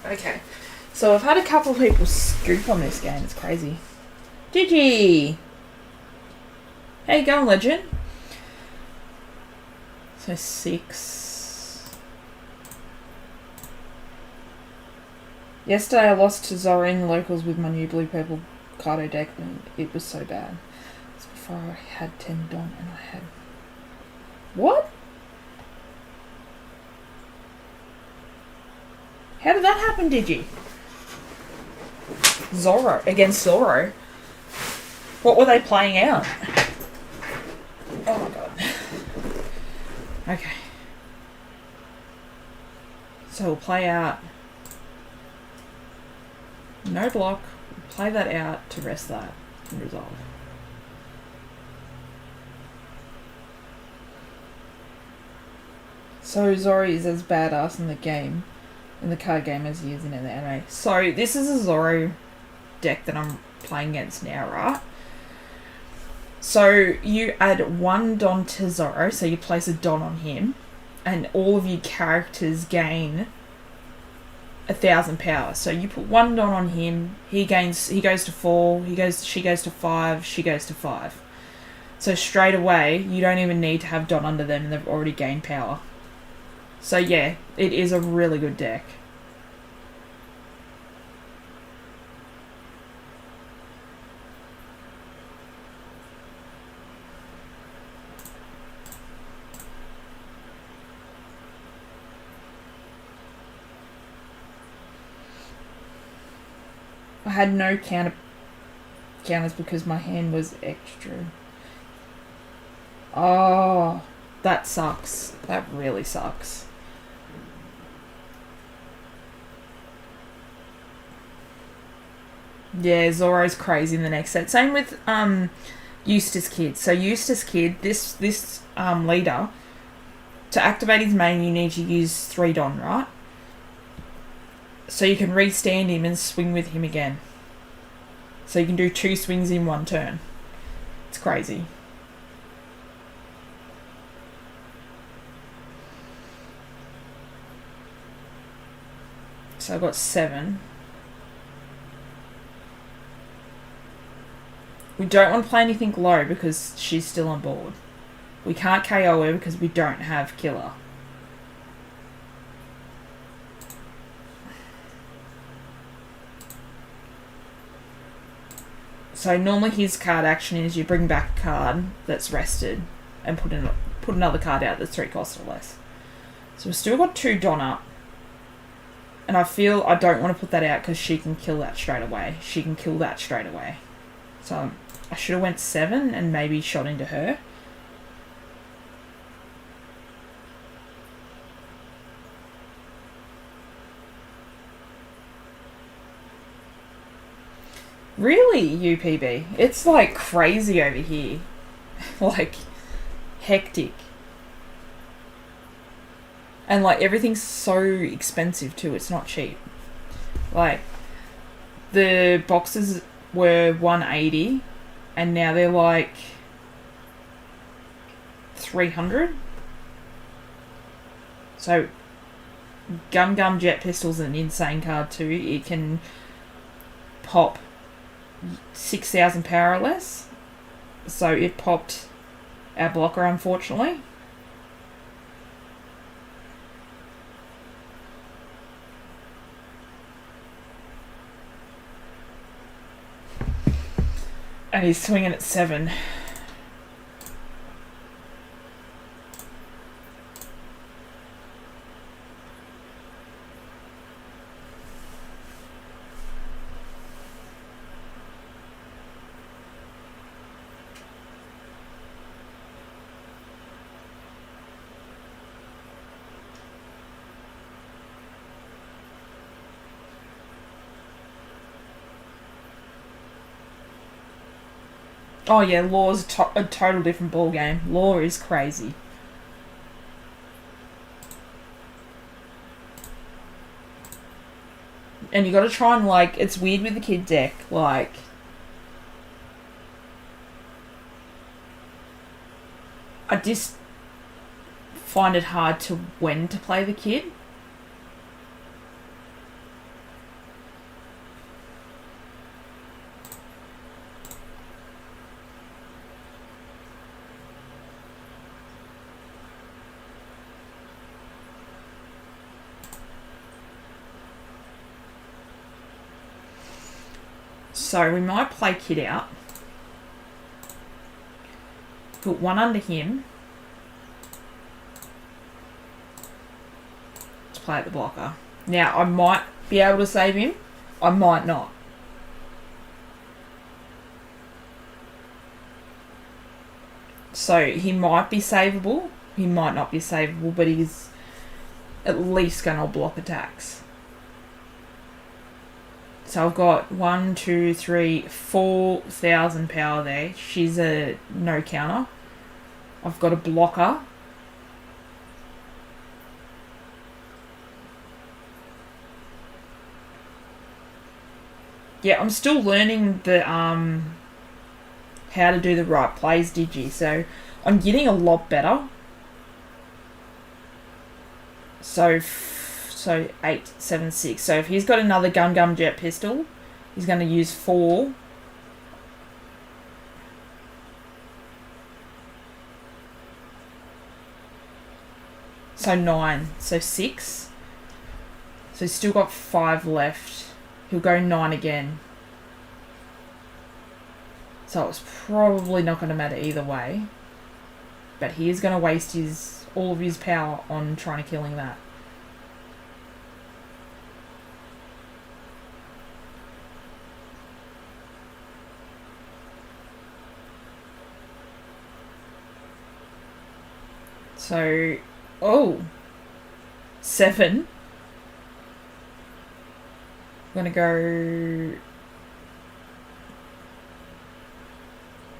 Okay, so I've had a couple of people scoop on this game. It's crazy. GG! How you going, legend? So 6. Yesterday I lost to Zora in the locals with my new blue-purple Cardo deck and it was so bad. It's before I had 10 Don and I had... What? How did that happen, Digi? Zorro against Zorro. What were they playing out? Oh my god. Okay. So we'll play out. No block. We'll play that out to rest that and resolve. So Zorro is as badass in the game. In the card game as he is in the anime. So this is a Zorro deck that I'm playing against now, right? So you add 1 Don to Zorro, so you place a Don on him, and all of your characters gain 1,000 power. So you put 1 Don on him, he goes to 4, she goes to 5, she goes to 5. So straight away, you don't even need to have Don under them and they've already gained power. So yeah, it is a really good deck. I had no counters because my hand was extra. Oh, that sucks. That really sucks. Yeah, Zoro's crazy in the next set. Same with Eustace Kid. So Eustace Kid, this leader, to activate his main you need to use 3 Don, right? So you can restand him and swing with him again. So you can do 2 swings in 1 turn. It's crazy. So I've got 7. We don't want to play anything low because she's still on board. We can't KO her because we don't have killer. So normally his card action is you bring back a card that's rested and put another card out that's 3 cost or less. So we've still got 2 Don up. And I feel I don't want to put that out because she can kill that straight away. She can kill that straight away. So I should have went 7 and maybe shot into her. Really, UPB? It's like crazy over here. Like, hectic. And like everything's so expensive too, it's not cheap. Like the boxes were $180 and now they're like $300. So Gum Jet Pistol's an insane card too. It can pop 6,000 power or less. So it popped our blocker, unfortunately. And he's swinging at 7. Oh yeah, Law's a total different ball game. Law is crazy. And you got to try and like, it's weird with the kid deck, like I just find it hard to when to play the kid. So we might play Kid out. Put one under him. Let's play at the blocker. Now I might be able to save him. I might not. So he might be savable. He might not be savable, but he's at least going to block attacks. So I've got 1, 2, 3, 4,000 power there. She's a no counter. I've got a blocker. Yeah, I'm still learning the how to do the right plays, Digi. So I'm getting a lot better. So 8, 7, 6. So if he's got another Gum Jet Pistol, he's going to use 4. So 9. So 6. So he's still got 5 left. He'll go 9 again. So it's probably not going to matter either way. But he is going to waste all of his power on trying to killing that. So, 7. I'm going to go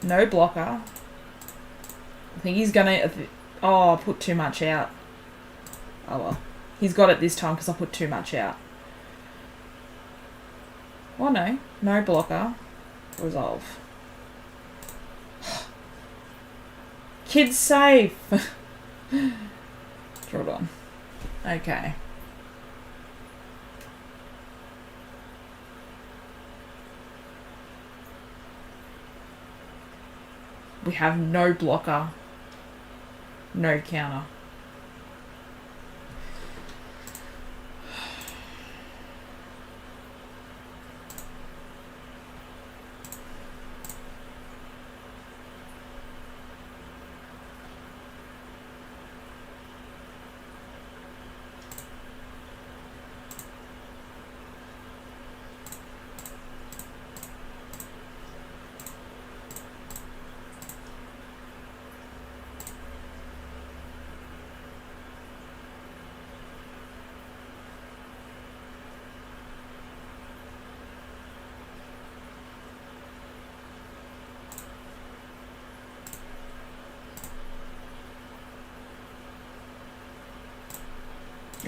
no blocker. I think he's going to... I put too much out. Oh well. He's got it this time because I put too much out. Oh no. No blocker. Resolve. Kids safe! Hold on. Okay. We have no blocker. No counter.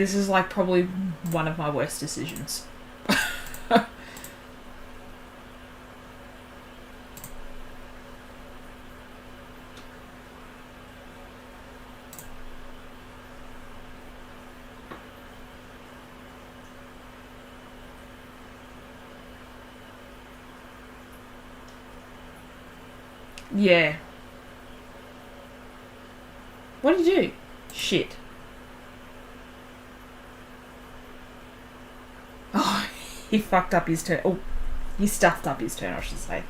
This is like probably one of my worst decisions. Yeah. What did you do? Shit. Oh, he fucked up his turn. Oh, he stuffed up his turn, I should say.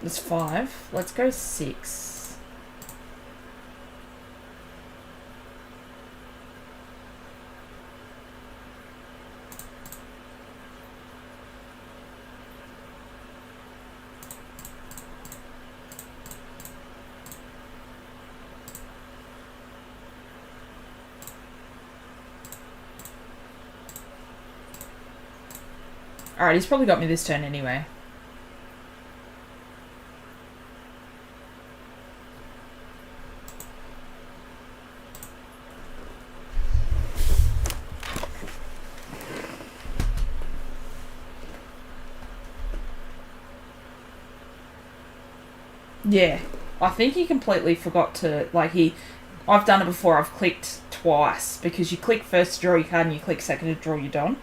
It's 5. Let's go 6. Alright, he's probably got me this turn anyway. Yeah, I think he completely forgot to, like, I've done it before, I've clicked twice, because you click first to draw your card and you click second to draw your don.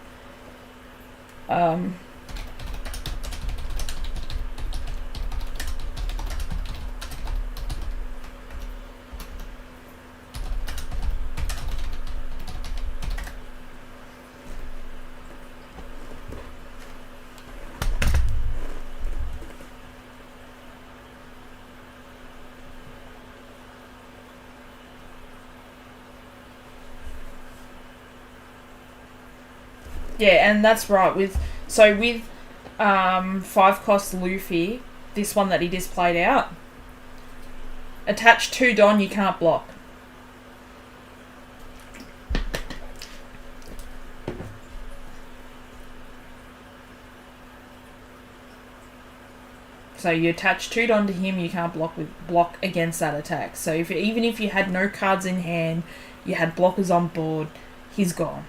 Yeah, and that's right. With 5-cost Luffy, this one that he just played out, attach 2 Don, you can't block. So you attach 2 Don to him, you can't block against that attack. So even if you had no cards in hand, you had blockers on board, he's gone.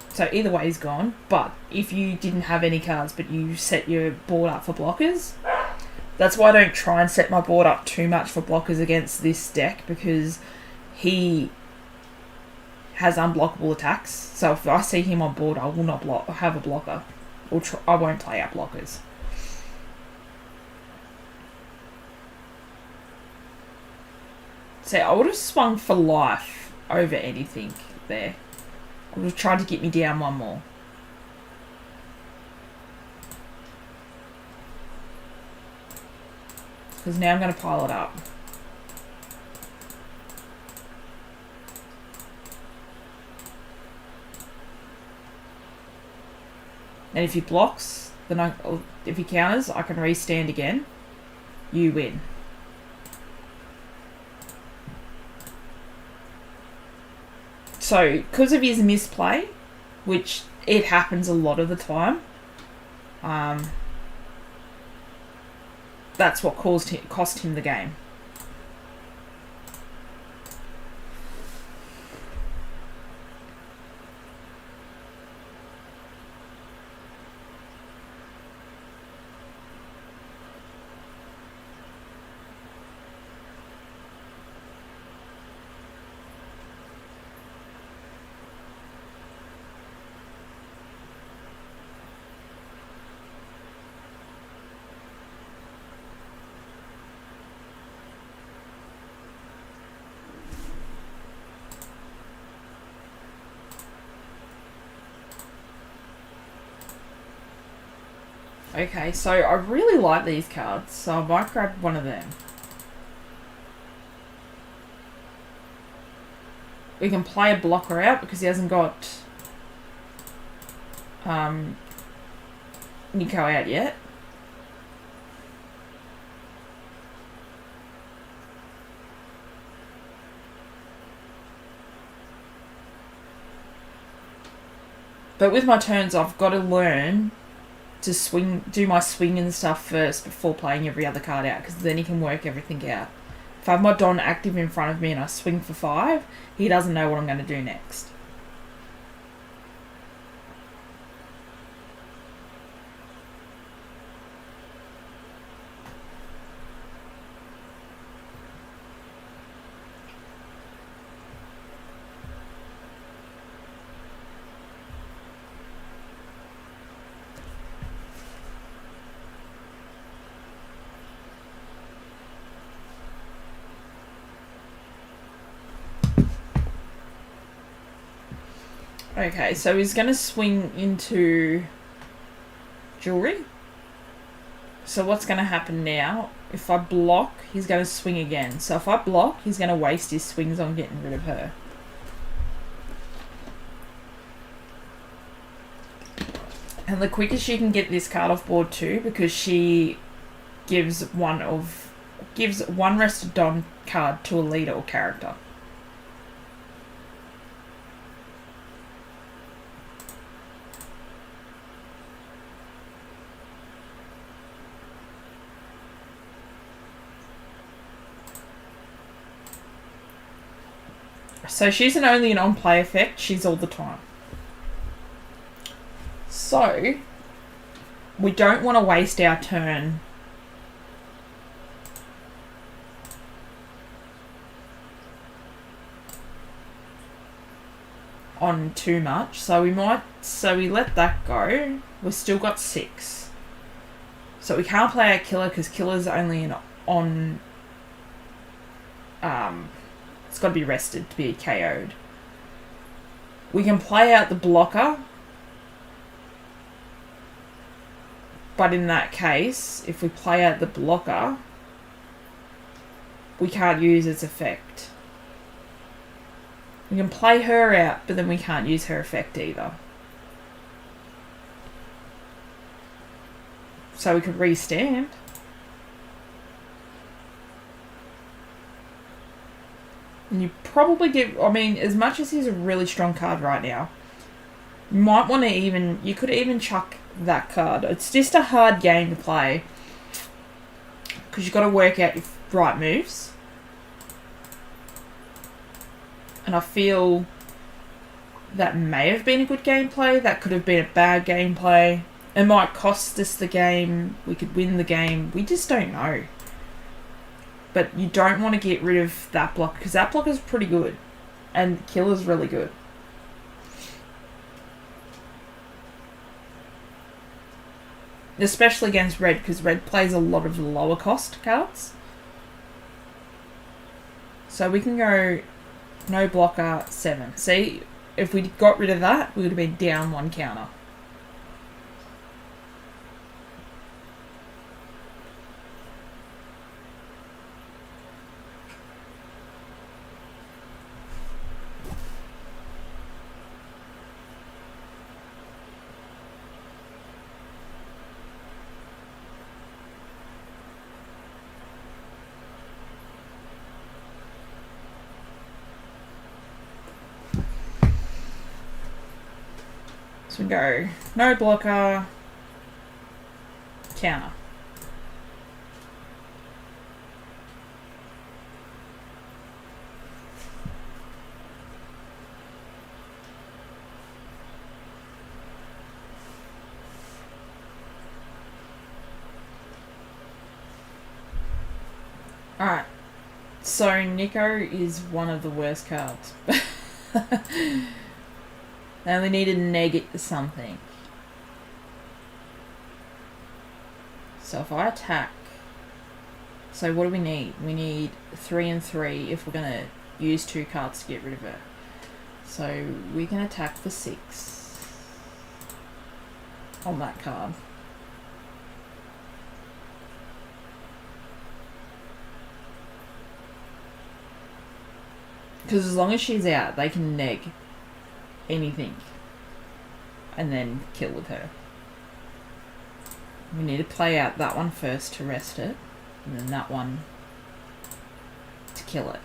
So either way he's gone, but if you didn't have any cards but you set your board up for blockers, that's why I don't try and set my board up too much for blockers against this deck, because he has unblockable attacks. So if I see him on board, I will not have a blocker, or I won't play out blockers. So I would have swung for life over anything there. I would have tried to get me down one more. Because now I'm going to pile it up. And if he blocks, then if he counters, I can restand again. You win. So, because of his misplay, which it happens a lot of the time, that's what cost him the game. Okay, so I really like these cards, so I might grab one of them. We can play a blocker out because he hasn't got Nico out yet. But with my turns, I've got to learn to do my swing and stuff first before playing every other card out, because then he can work everything out. If I have my Don active in front of me and I swing for 5, he doesn't know what I'm going to do next. Okay, so he's going to swing into jewelry. So what's going to happen now? If I block, he's going to swing again. So if I block, he's going to waste his swings on getting rid of her. And the quickest she can get this card off board too, because she gives one rested Don card to a leader or character. So she's only an on-play effect, she's all the time. So, we don't want to waste our turn on too much. So we let that go. We've still got 6. So we can't play our killer because killer's only an on... it's got to be rested to be KO'd. We can play out the blocker, but in that case, if we play out the blocker, we can't use its effect. We can play her out, but then we can't use her effect either. So we could restand. And you probably get, I mean, as much as he's a really strong card right now, you might want to you could even chuck that card. It's just a hard game to play because you've got to work out your right moves. And I feel that may have been a good gameplay. That could have been a bad gameplay. It might cost us the game. We could win the game. We just don't know. But you don't want to get rid of that block because that block is pretty good. And killer's really good. Especially against red, because red plays a lot of lower cost cards. So we can go no blocker 7. See, if we got rid of that, we would have been down 1 counter. So we go no blocker, counter. Alright, so Nico is one of the worst cards. Now we need to neg something. So if I attack... So what do we need? We need 3 and 3 if we're going to use 2 cards to get rid of her. So we can attack for 6 on that card. Because as long as she's out, they can neg anything and then kill with her. We need to play out that one first to rest it, and then that one to kill it.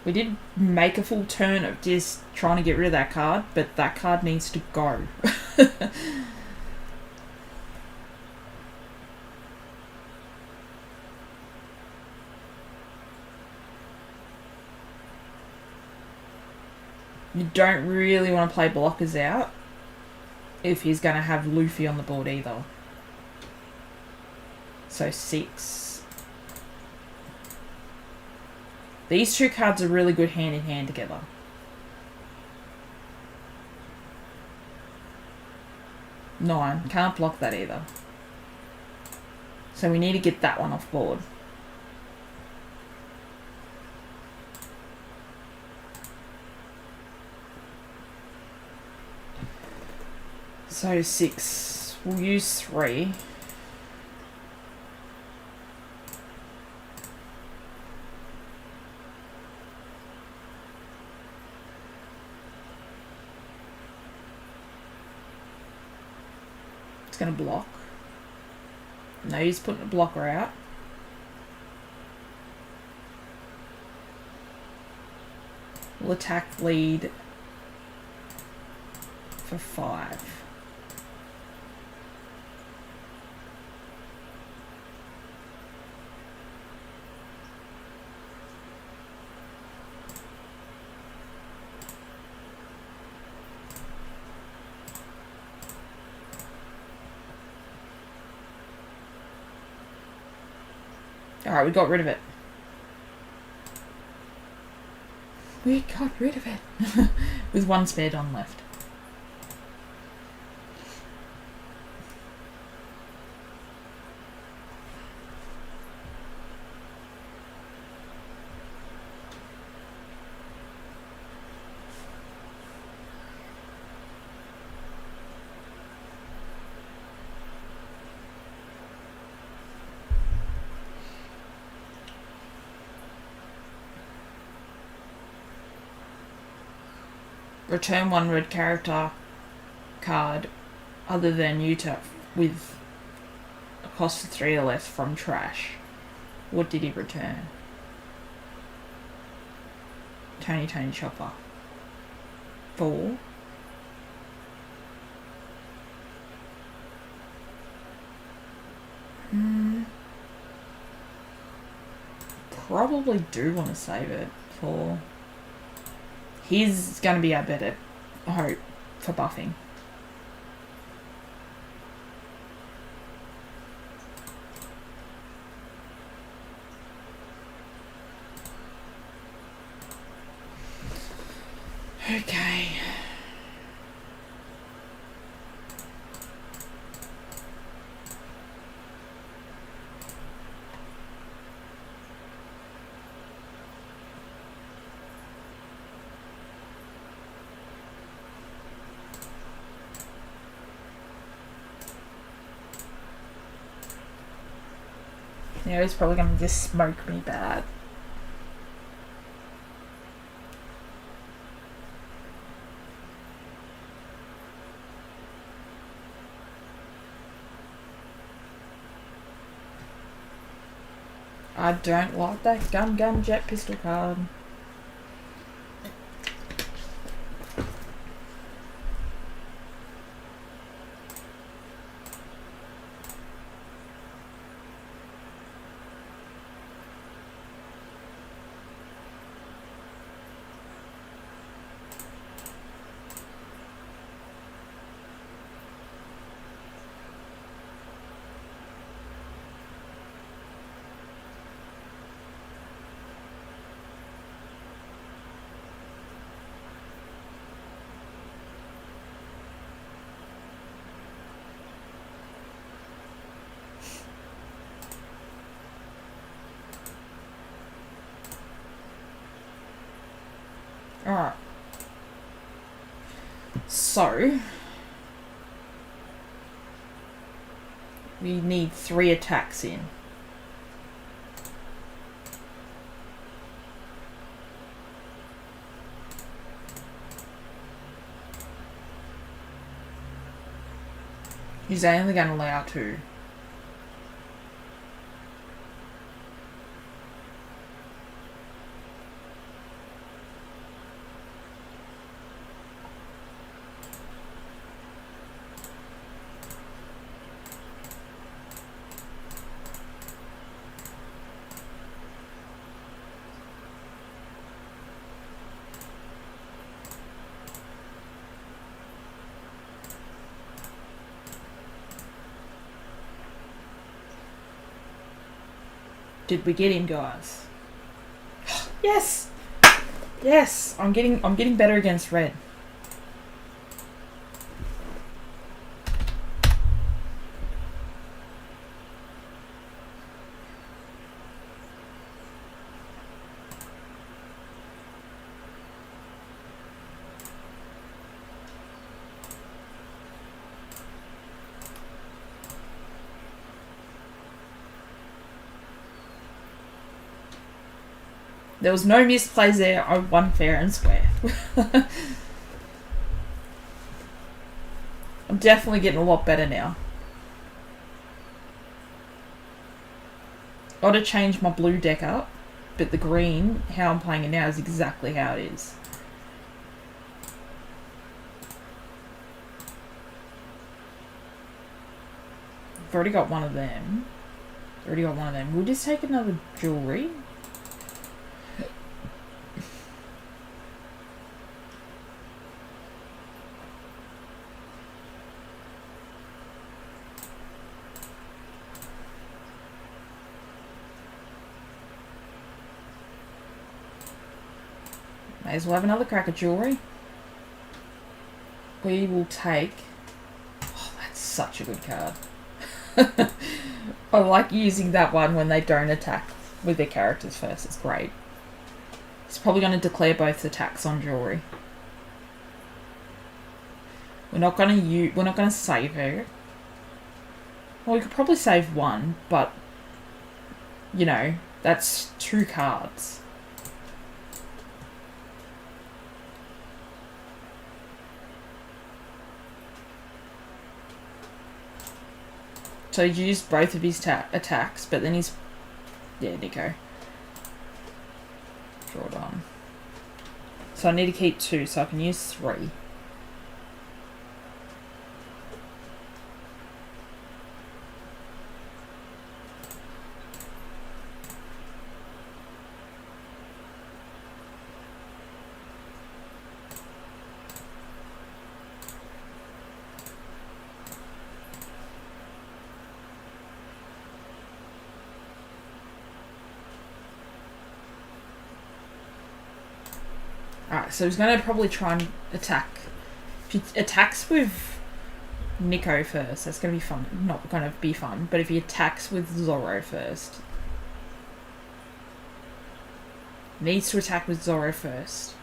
We did make a full turn of just trying to get rid of that card, but that card needs to go. You don't really want to play blockers out if he's going to have Luffy on the board either. So 6. These two cards are really good hand in hand together. Nine. Can't block that either. So we need to get that one off board. So 6. We'll use 3. It's going to block. No, he's putting a blocker out. We'll attack lead for 5. Alright, we got rid of it. We got rid of it. With 1 spare Don left. Return 1 red character card other than Utah with a cost of 3 or less from trash. What did he return? Tony Chopper. 4. Probably do want to save it for... He's going to be our better hope for buffing. Okay. Yeah, he's probably going to just smoke me bad. I don't like that Gum Jet Pistol card. Alright. So, we need 3 attacks in. He's only going to allow 2. did we get him, guys? Yes! Yes! I'm getting better against red. There was no misplays there. I won fair and square. I'm definitely getting a lot better now. I ought to change my blue deck up, but the green, how I'm playing it now, is exactly how it is. I've already got one of them. We'll just take another jewelry. May as well have another crack at jewelry. We will take... Oh, that's such a good card. I like using that one when they don't attack with their characters first. It's great. It's probably going to declare both attacks on jewelry. We're not going to save her. Well, we could probably save one, but you know, that's 2 cards. So he used both of his attacks, but then he's... Yeah, Nico. Draw it on. So I need to keep 2, so I can use 3. Alright, so he's going to probably try and attack. If he attacks with Nico first, that's going to be fun. Not going to be fun, but if he attacks with Zorro first. Needs to attack with Zorro first.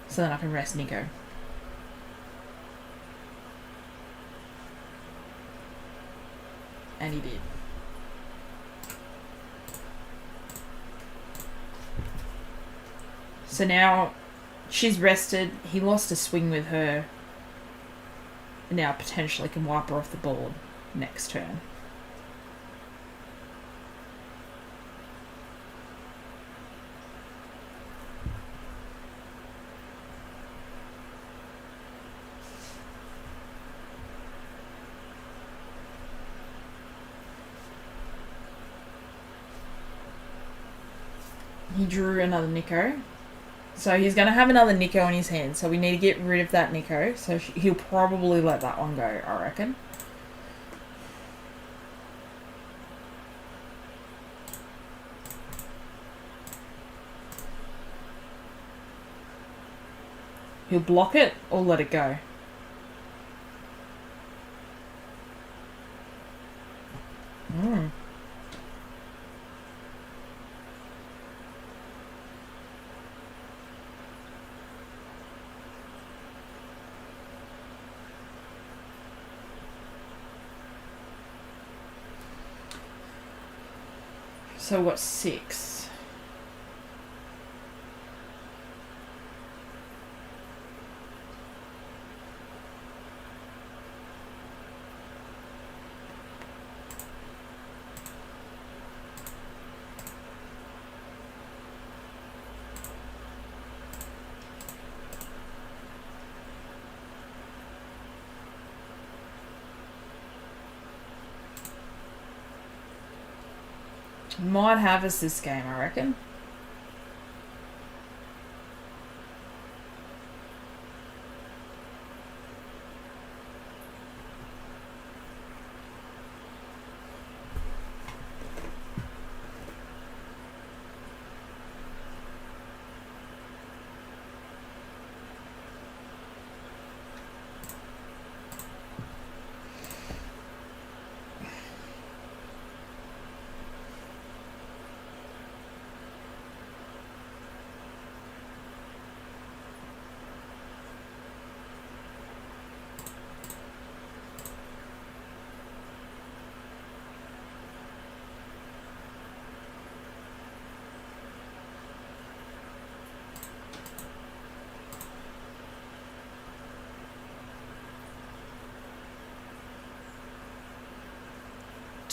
So then I can rest Nico. And he did. So now she's rested. He lost a swing with her. And now potentially can wipe her off the board next turn. He drew another Nico. So he's going to have another Nico in his hand. So we need to get rid of that Nico. So he'll probably let that one go, I reckon. He'll block it or let it go. So what, 6? Might have us this game, I reckon.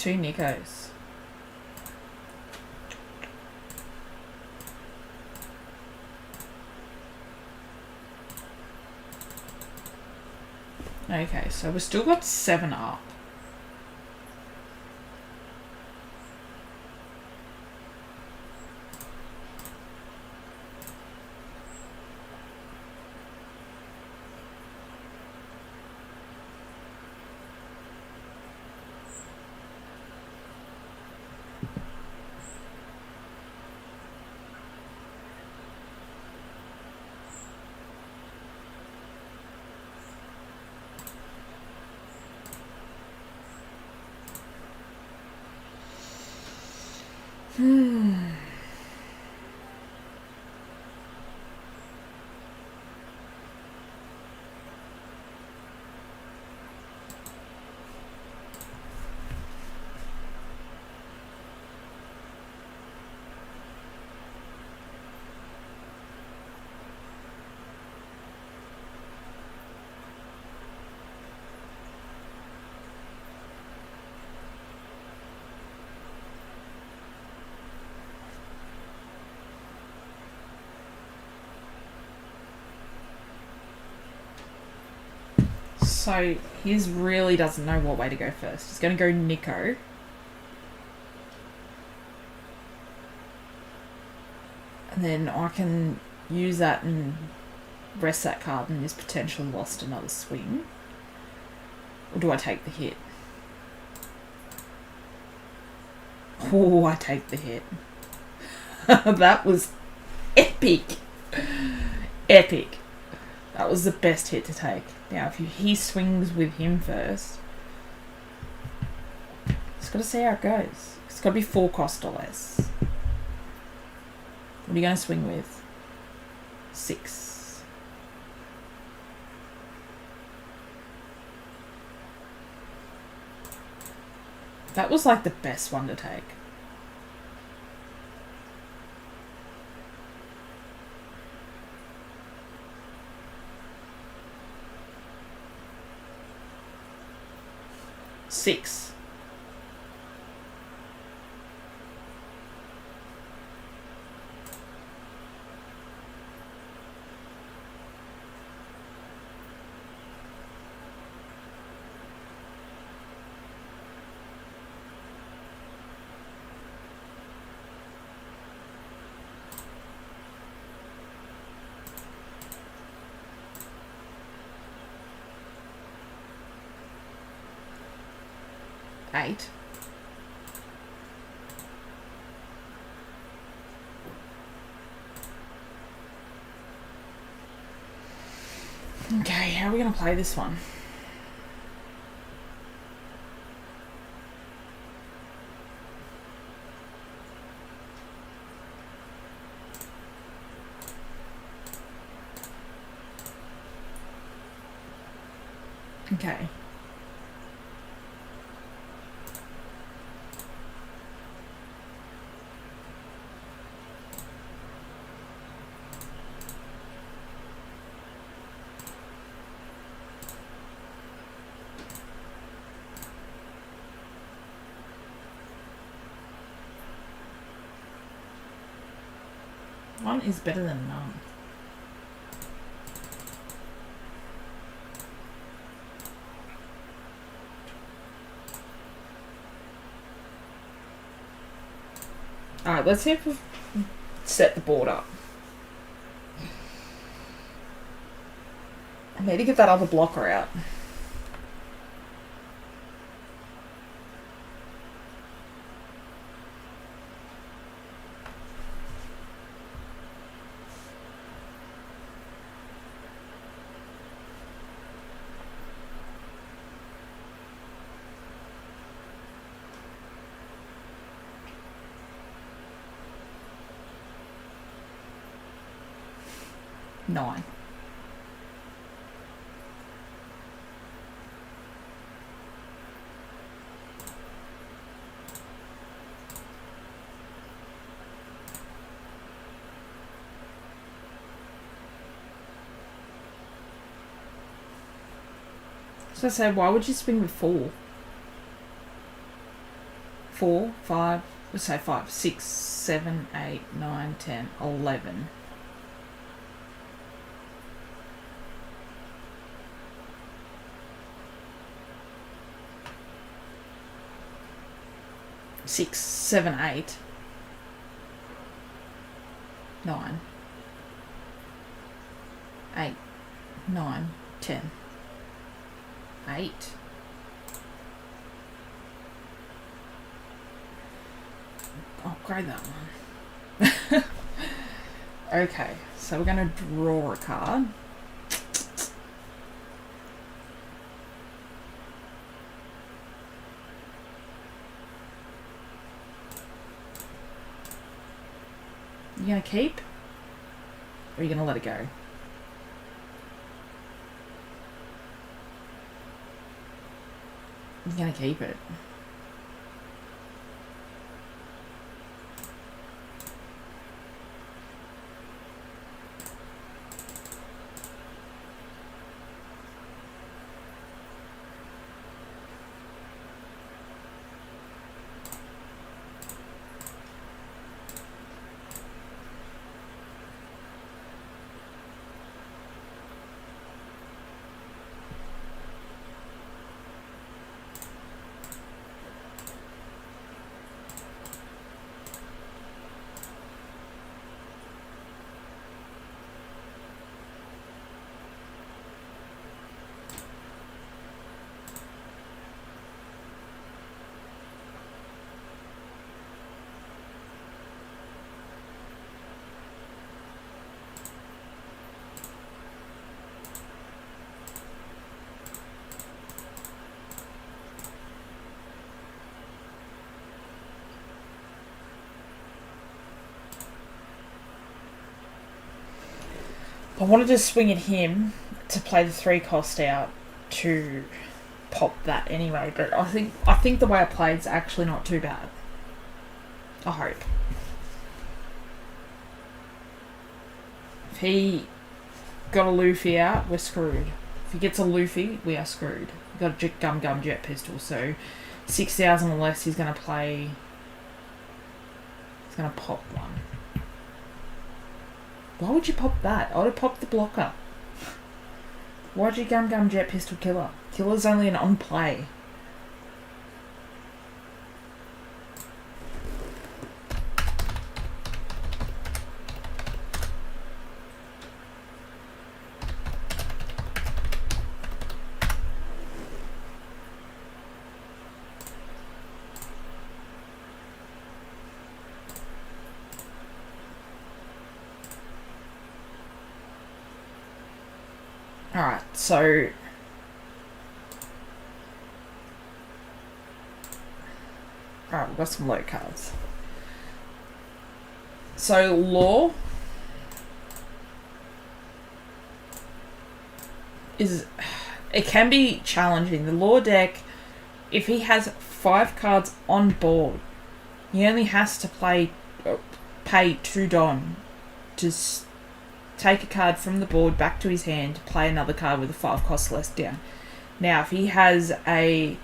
2 Nikos. Okay, so we've still got 7 up. So he really doesn't know what way to go first. He's going to go Nico. And then I can use that and rest that card and is potentially lost another swing. Or do I take the hit? Oh, I take the hit. That was epic. Epic. That was the best hit to take. Now, if he swings with him first, just got to see how it goes. It's got to be 4 cost or less. What are you going to swing with? 6. That was like the best one to take. Six. Eight. Okay, how are we going to play this one? Okay. One is better than none. Alright, let's see if we've set the board up. I need to get that other blocker out. Nine. So I say, why would you swing with 4? 4, 5, let's say 5, 6, 7, 8, 9, 10, 11. Six, 7, 8, 9, 8, 9, 10, 8. Oh, grade that one. Okay, so we're going to draw a card. You going to keep? Or are you going to let it go? You're going to keep it. I wanted to swing at him to play the 3 cost out to pop that anyway, but I think the way I played is actually not too bad. I hope. If he got a Luffy out, we're screwed. If he gets a Luffy, we are screwed. We've got a Gum Jet Pistol, so 6,000 or less, he's going to play... He's going to pop one. Why would you pop that? I would have popped the blocker. Why'd you Gum Jet Pistol Killer? Killer's only an on-play. Alright, so... Alright, we've got some low cards. So, Law is... It can be challenging. The Law deck, if he has 5 cards on board, he only has to pay 2 Don to take a card from the board back to his hand, play another card with a 5 cost less down. Now, if he has a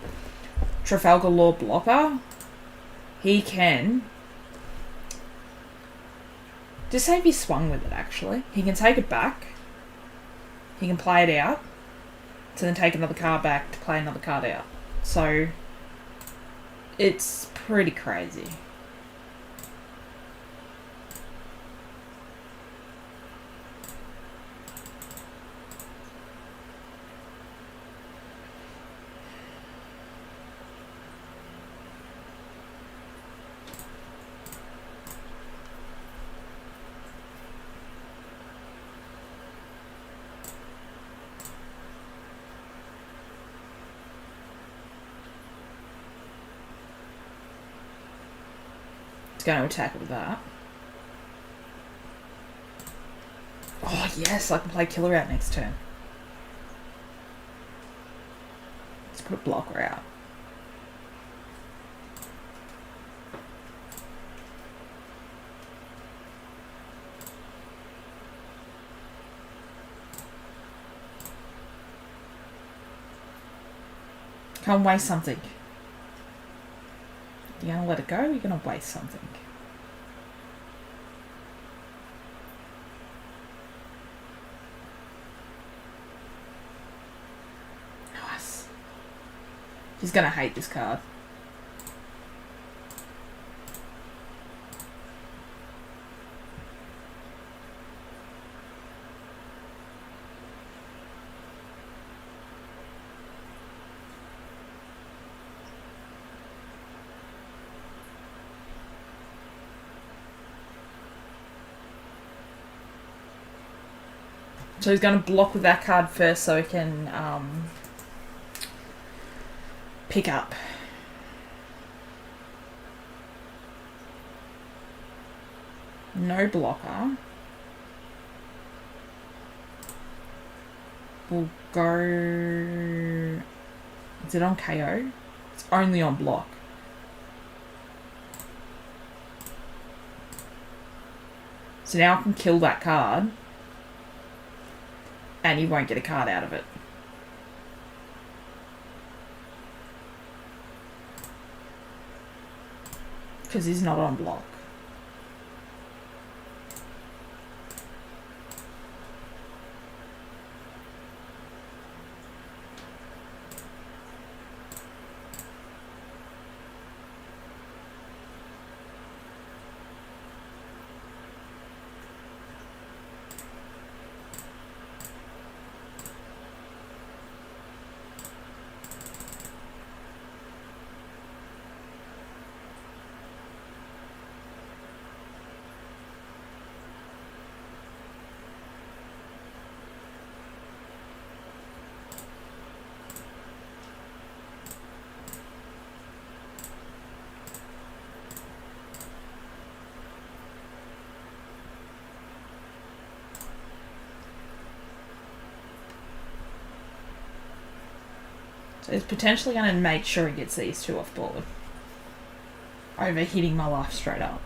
Trafalgar Law blocker, he can... Just say if he swung with it, actually. He can take it back. He can play it out. To then take another card back to play another card out. So, it's pretty crazy. Going to attack with that. Oh yes, I can play Killer out next turn. Let's put Blocker out. Can't waste something. You're going to let it go, or you're going to waste something? Nice. He's going to hate this card. So he's going to block with that card first so he can pick up. No blocker. We'll go... Is it on KO? It's only on block. So now I can kill that card. And he won't get a card out of it. Because he's not on block. So he's potentially going to make sure he gets these two off board. Over hitting my life straight up.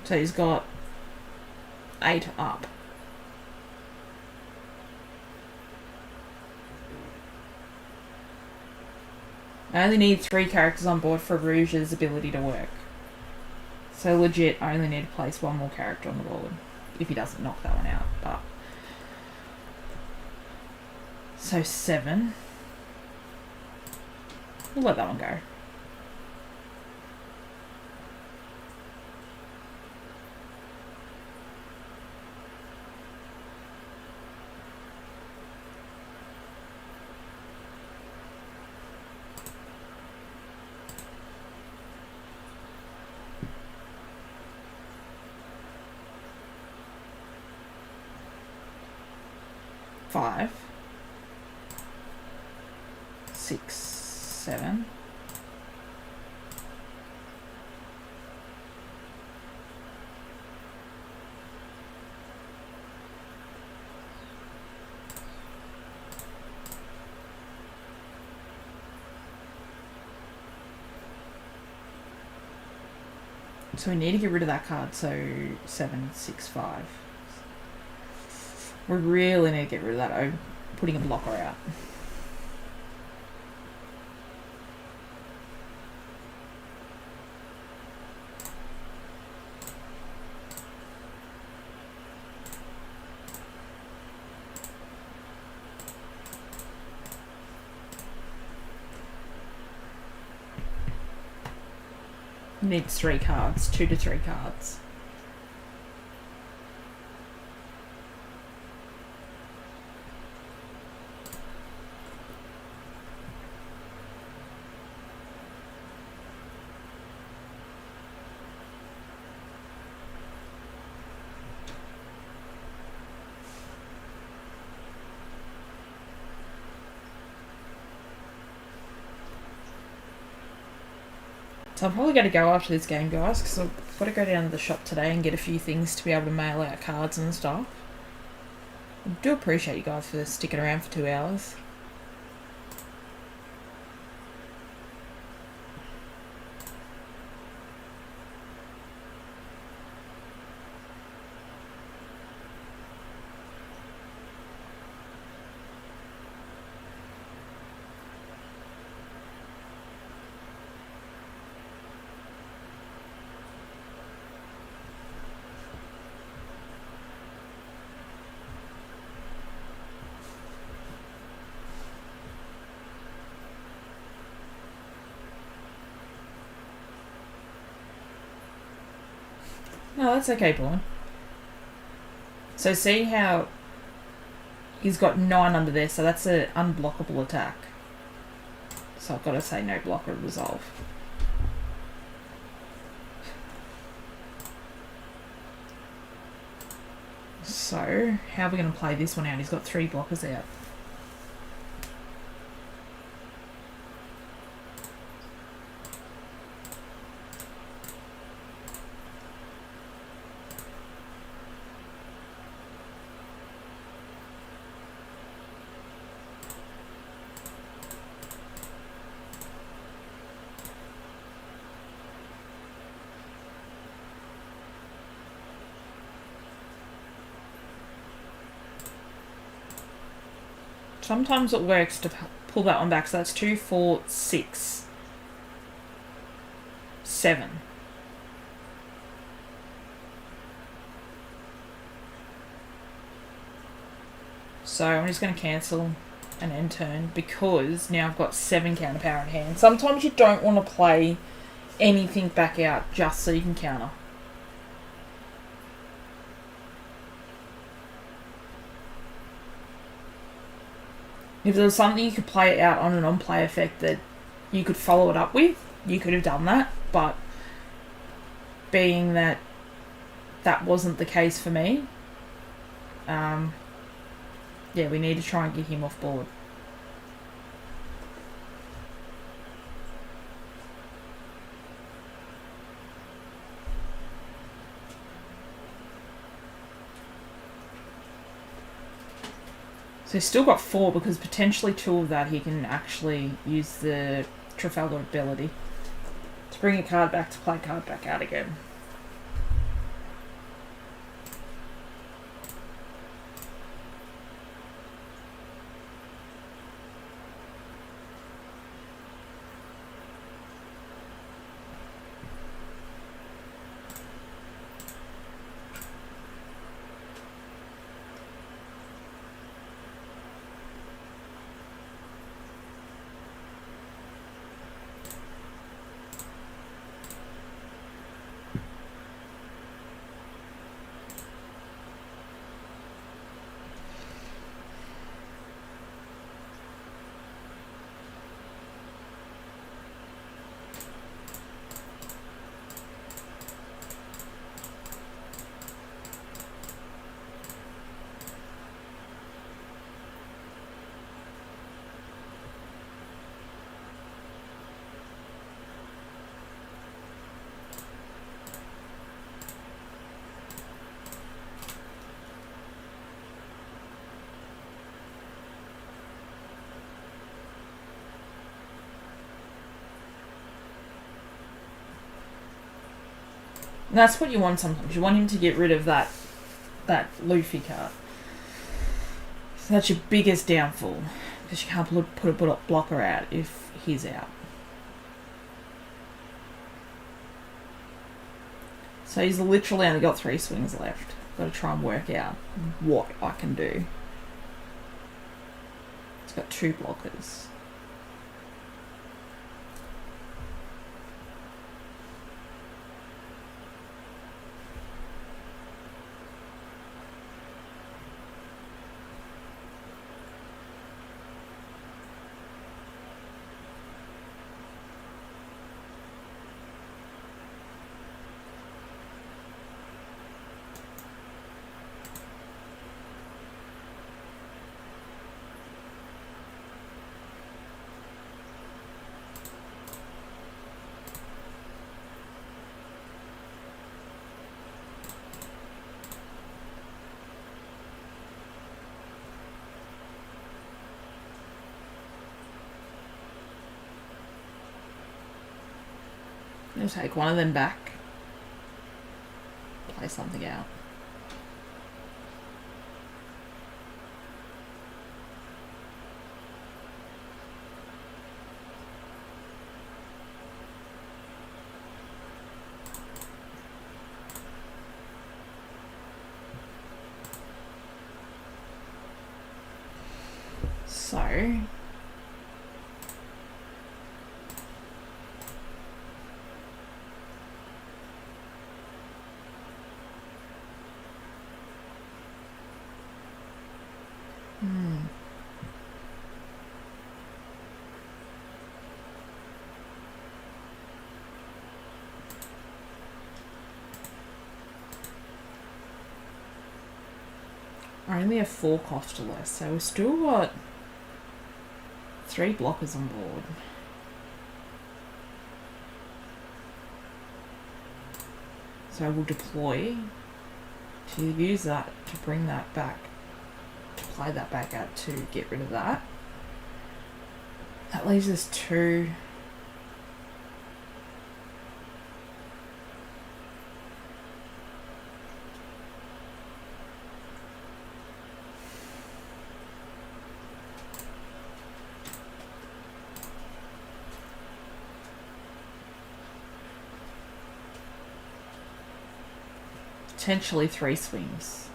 So he's got 8 up. I only need 3 characters on board for Rouge's ability to work. So legit, I only need to place 1 more character on the board. If he doesn't knock that one out, but... So 7. We'll let that one go. Five, 6, 7. So we need to get rid of that card, so 7, 6, 5. We really need to get rid of that, putting a blocker out. Needs 3 cards, 2 to 3 cards. So I'm probably going to go after this game, guys, because I've got to go down to the shop today and get a few things to be able to mail out cards and stuff. I do appreciate you guys for sticking around for 2 hours. Oh, that's okay, Paul. So see how he's got 9 under there, so that's an unblockable attack. So I've got to say no blocker resolve. So, how are we going to play this one out? He's got 3 blockers out. Sometimes it works to pull that one back. So that's 2, 4, 6, 7. So I'm just going to cancel an end turn because now I've got 7 counter power in hand. Sometimes you don't want to play anything back out just so you can counter. If there was something you could play out on an on-play effect that you could follow it up with, you could have done that. But being that that wasn't the case for me, yeah, we need to try and get him off board. So he's still got 4 because potentially 2 of that he can actually use the Trafalgar ability to bring a card back to play a card back out again. And that's what you want sometimes. You want him to get rid of that Luffy card. So that's your biggest downfall. Because you can't put a blocker out if he's out. So he's literally only got 3 swings left. Got to try and work out what I can do. He's got 2 blockers. I'll take one of them back. Play something out. So only a 4 cost or less, so we've still got 3 blockers on board. So I will deploy to use that to bring that back, apply that back out to get rid of that. That leaves us 2. Potentially 3 swings.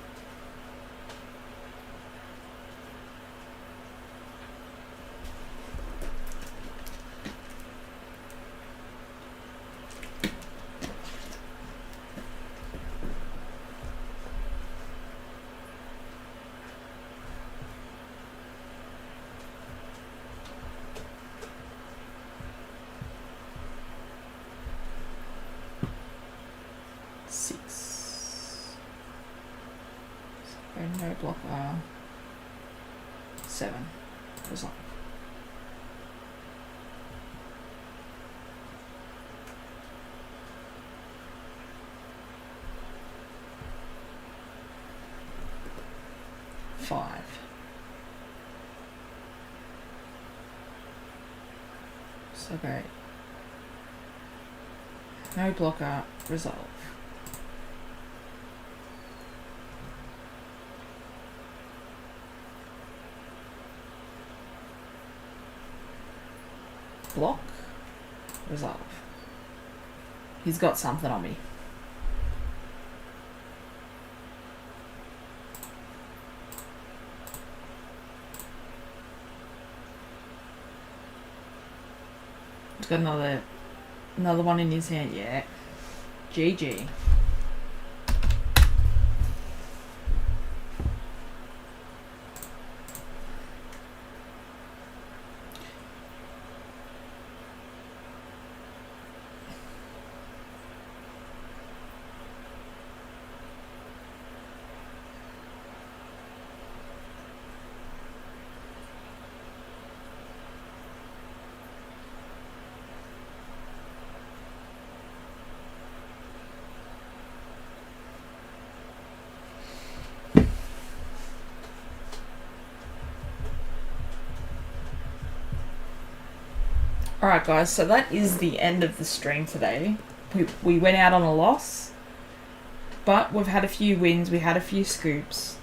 No blocker. 7. Result. Five. So great. No blocker. Resolve. Block, resolve. He's got something on me. He's got another one in his hand, yeah. GG. Alright guys, so that is the end of the stream today. We went out on a loss, but we've had a few wins, we had a few scoops.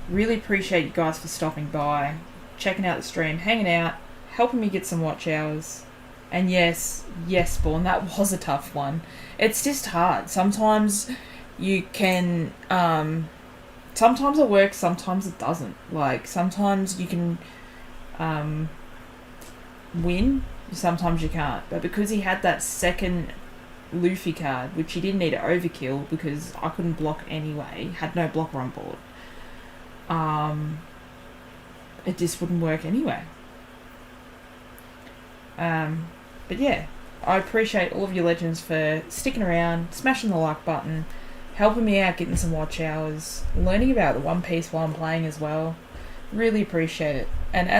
Really appreciate you guys for stopping by, checking out the stream, hanging out, helping me get some watch hours. And yes, Spawn, that was a tough one. It's just hard. Sometimes you can, sometimes it works, sometimes it doesn't. Like, sometimes you can win, sometimes you can't. But because he had that second Luffy card, which he didn't need to overkill because I couldn't block anyway, had no blocker on board, it just wouldn't work anyway. But yeah, I appreciate all of you legends for sticking around, smashing the like button, helping me out, getting some watch hours, learning about the One Piece while I'm playing as well. Really appreciate it. And as